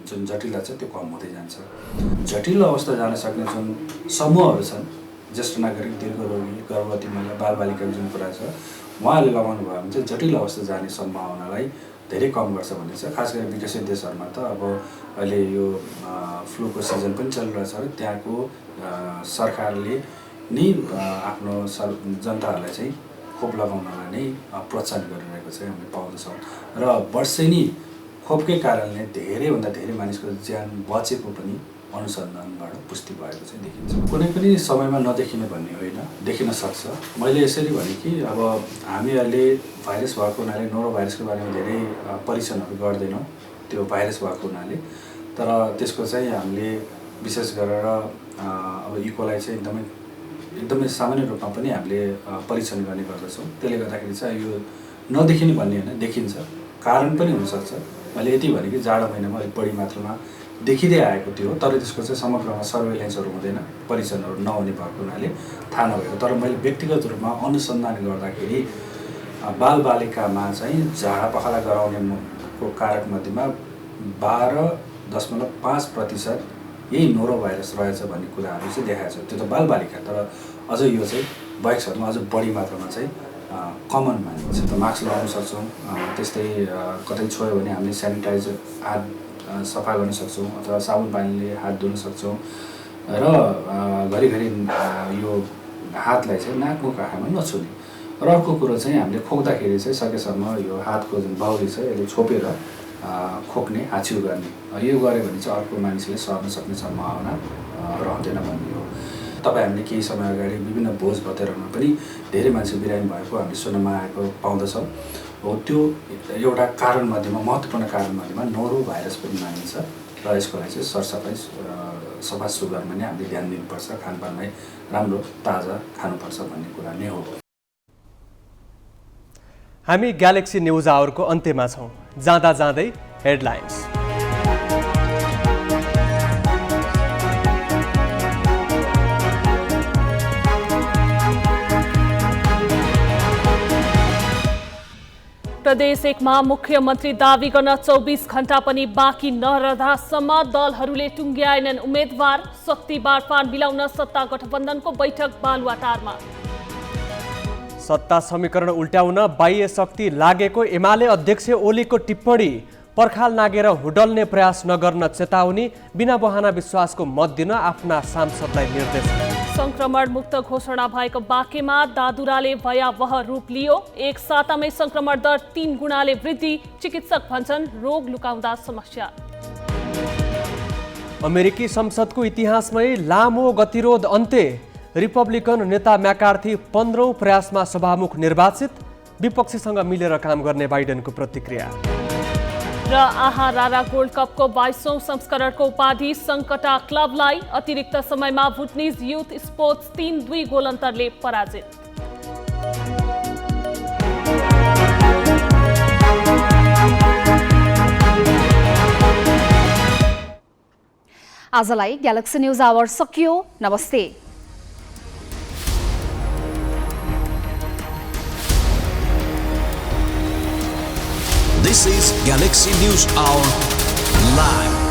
जुन जटिलता छ त्यो कम हुँदै जान्छ। जटिल अवस्था जान सक्ने जुन समूहहरू छन्, ज्येष्ठ नागरिक, दीर्घरोगी, गर्भवती महिला, बालबालिकाको जुन कुरा छ उहाँले लगाउनु भयो भने चाहिँ जटिल अवस्था जाने सम्भावनालाई धेरै कम गर्छ भन्ने छ। खास गरी विकसित देशहरूमा त अब अहिले यो फ्लूको सिजन पनि चलिरहेछ र त्यहाँको सरकारले नै आफ्नो जनताहरूलाई चाहिँ खोप लगाउनलाई नै प्रोत्साहन गरिरहेको चाहिँ हामीले पाउँदछौँ र वर्षेनी खोपकै कारणले धेरैभन्दा धेरै मानिसको ज्यान बचेको पनि अनुसन्धानबाट पुष्टि भएको चाहिँ देखिन्छ। कुनै पनि समयमा नदेखिने भन्ने होइन, देखिन सक्छ। मैले यसरी भने कि अब हामी अहिले भाइरस भएको हुनाले नोरो भाइरसको बारेमा धेरै परीक्षणहरू गर्दैनौँ त्यो भाइरस भएको हुनाले, तर त्यसको चाहिँ हामीले विशेष गरेर अब इकोलाई चाहिँ एकदमै सामान्य रूपमा पनि हामीले परीक्षण गर्ने गर्दछौँ। त्यसले गर्दाखेरि चाहिँ यो नदेखिने भन्ने होइन, देखिन्छ। कारण पनि हुनसक्छ। मैले यति भने कि जाडो महिनामा अलिक बढी मात्रामा देखिँदै आएको थियो, तर त्यसको चाहिँ समग्रमा सर्वेलेन्सहरू हुँदैन, परीक्षणहरू नहुने भएको हुनाले थाहा नभएको। तर मैले व्यक्तिगत रूपमा अनुसन्धान गर्दाखेरि बालबालिकामा चाहिँ झाडा पखाला गराउनेको कारकमध्येमा 12.5% यही नोरो भाइरस रहेछ भन्ने कुराहरू चाहिँ देखाएको छ। त्यो त बालबालिका, तर अझ यो चाहिँ वयस्कहरूमा अझ बढी मात्रामा चाहिँ कमन मानिन्छ। त मास्क लगाउन सक्छौँ, त्यस्तै कतै छोयो भने हामीले सेनिटाइजर हात सफा गर्न सक्छौँ अथवा साबुन पानीले हात धुन सक्छौँ र घरिघरि यो हातलाई चाहिँ नाक मुख आँखामा नछुने। र अर्को कुरो चाहिँ हामीले खोक्दाखेरि चाहिँ सकेसम्म यो हातको जुन बाहुली छ यसले छोपेर खोक्ने, हाछिउ गर्ने, यो गऱ्यो भने चाहिँ अर्को मानिसले सर्न सक्ने सम्भावना रहँदैन भन्ने हो। तपाईँ हामीले केही समय अगाडि विभिन्न भोज भतेरहरूमा पनि धेरै मान्छे बिरामी भएको हामीले सुन्नमा आएको पाउँदछौँ। हो त्यो एउटा कारणमध्येमा महत्त्वपूर्ण कारणमध्येमा नोरो भाइरस पनि मानिन्छ र यसको लागि चाहिँ सरसफाइ सफा सुग्घरमा नै हामीले ध्यान दिनुपर्छ, खानपानलाई राम्रो ताजा खानुपर्छ भन्ने कुरा नै हो। हामी ग्यालेक्सी न्युज आवरको अन्त्यमा छौँ। जाँदा जाँदै हेडलाइन्स। प्रदेश 1 मा मुख्यमन्त्री दावी गर्न 24 घण्टा पनि बाँकी नरहँदासम्म दलहरूले टुङ्ग्याएनन् उम्मेद्वार। शक्ति बाँडफाँड मिलाउन सत्ता गठबन्धनको बैठक बालुवाटारमा। सत्ता समीकरण उल्ट्याउन बाह्य शक्ति लागेको एमाले अध्यक्ष ओलीको टिप्पणी। पर्खाल नागेर हुडल्ने प्रयास नगर्न चेतावनी। बिना बहाना विश्वासको मत दिन आफ्ना सांसदलाई निर्देश। संक्रमण मुक्त घोषणा भएको बाँकेमा दादुराले भयावह रूप लियो। एक सातामै संक्रमण दर 3 गुणाले वृद्धि। चिकित्सक भन्छन् रोग लुकाउँदा समस्या। अमेरिकी संसदको इतिहासमै लामो गतिरोध अन्त्य। रिपब्लिकन नेता म्याकार्थी 15औं प्रयासमा सभामुख निर्वाचित। विपक्षीसँग मिलेर काम गर्ने बाइडेनको प्रतिक्रिया। र आहा रारा गोल्ड कपको 22औं संस्करणको उपाधि सङ्कटा क्लबलाई। अतिरिक्त समयमा भुटनिज युथ स्पोर्ट्स 3-2 गोल अन्तरले पराजित। आजलाई ग्यालेक्सी न्युज आवर सकियो। नमस्ते। This is Galaxy News Hour Live.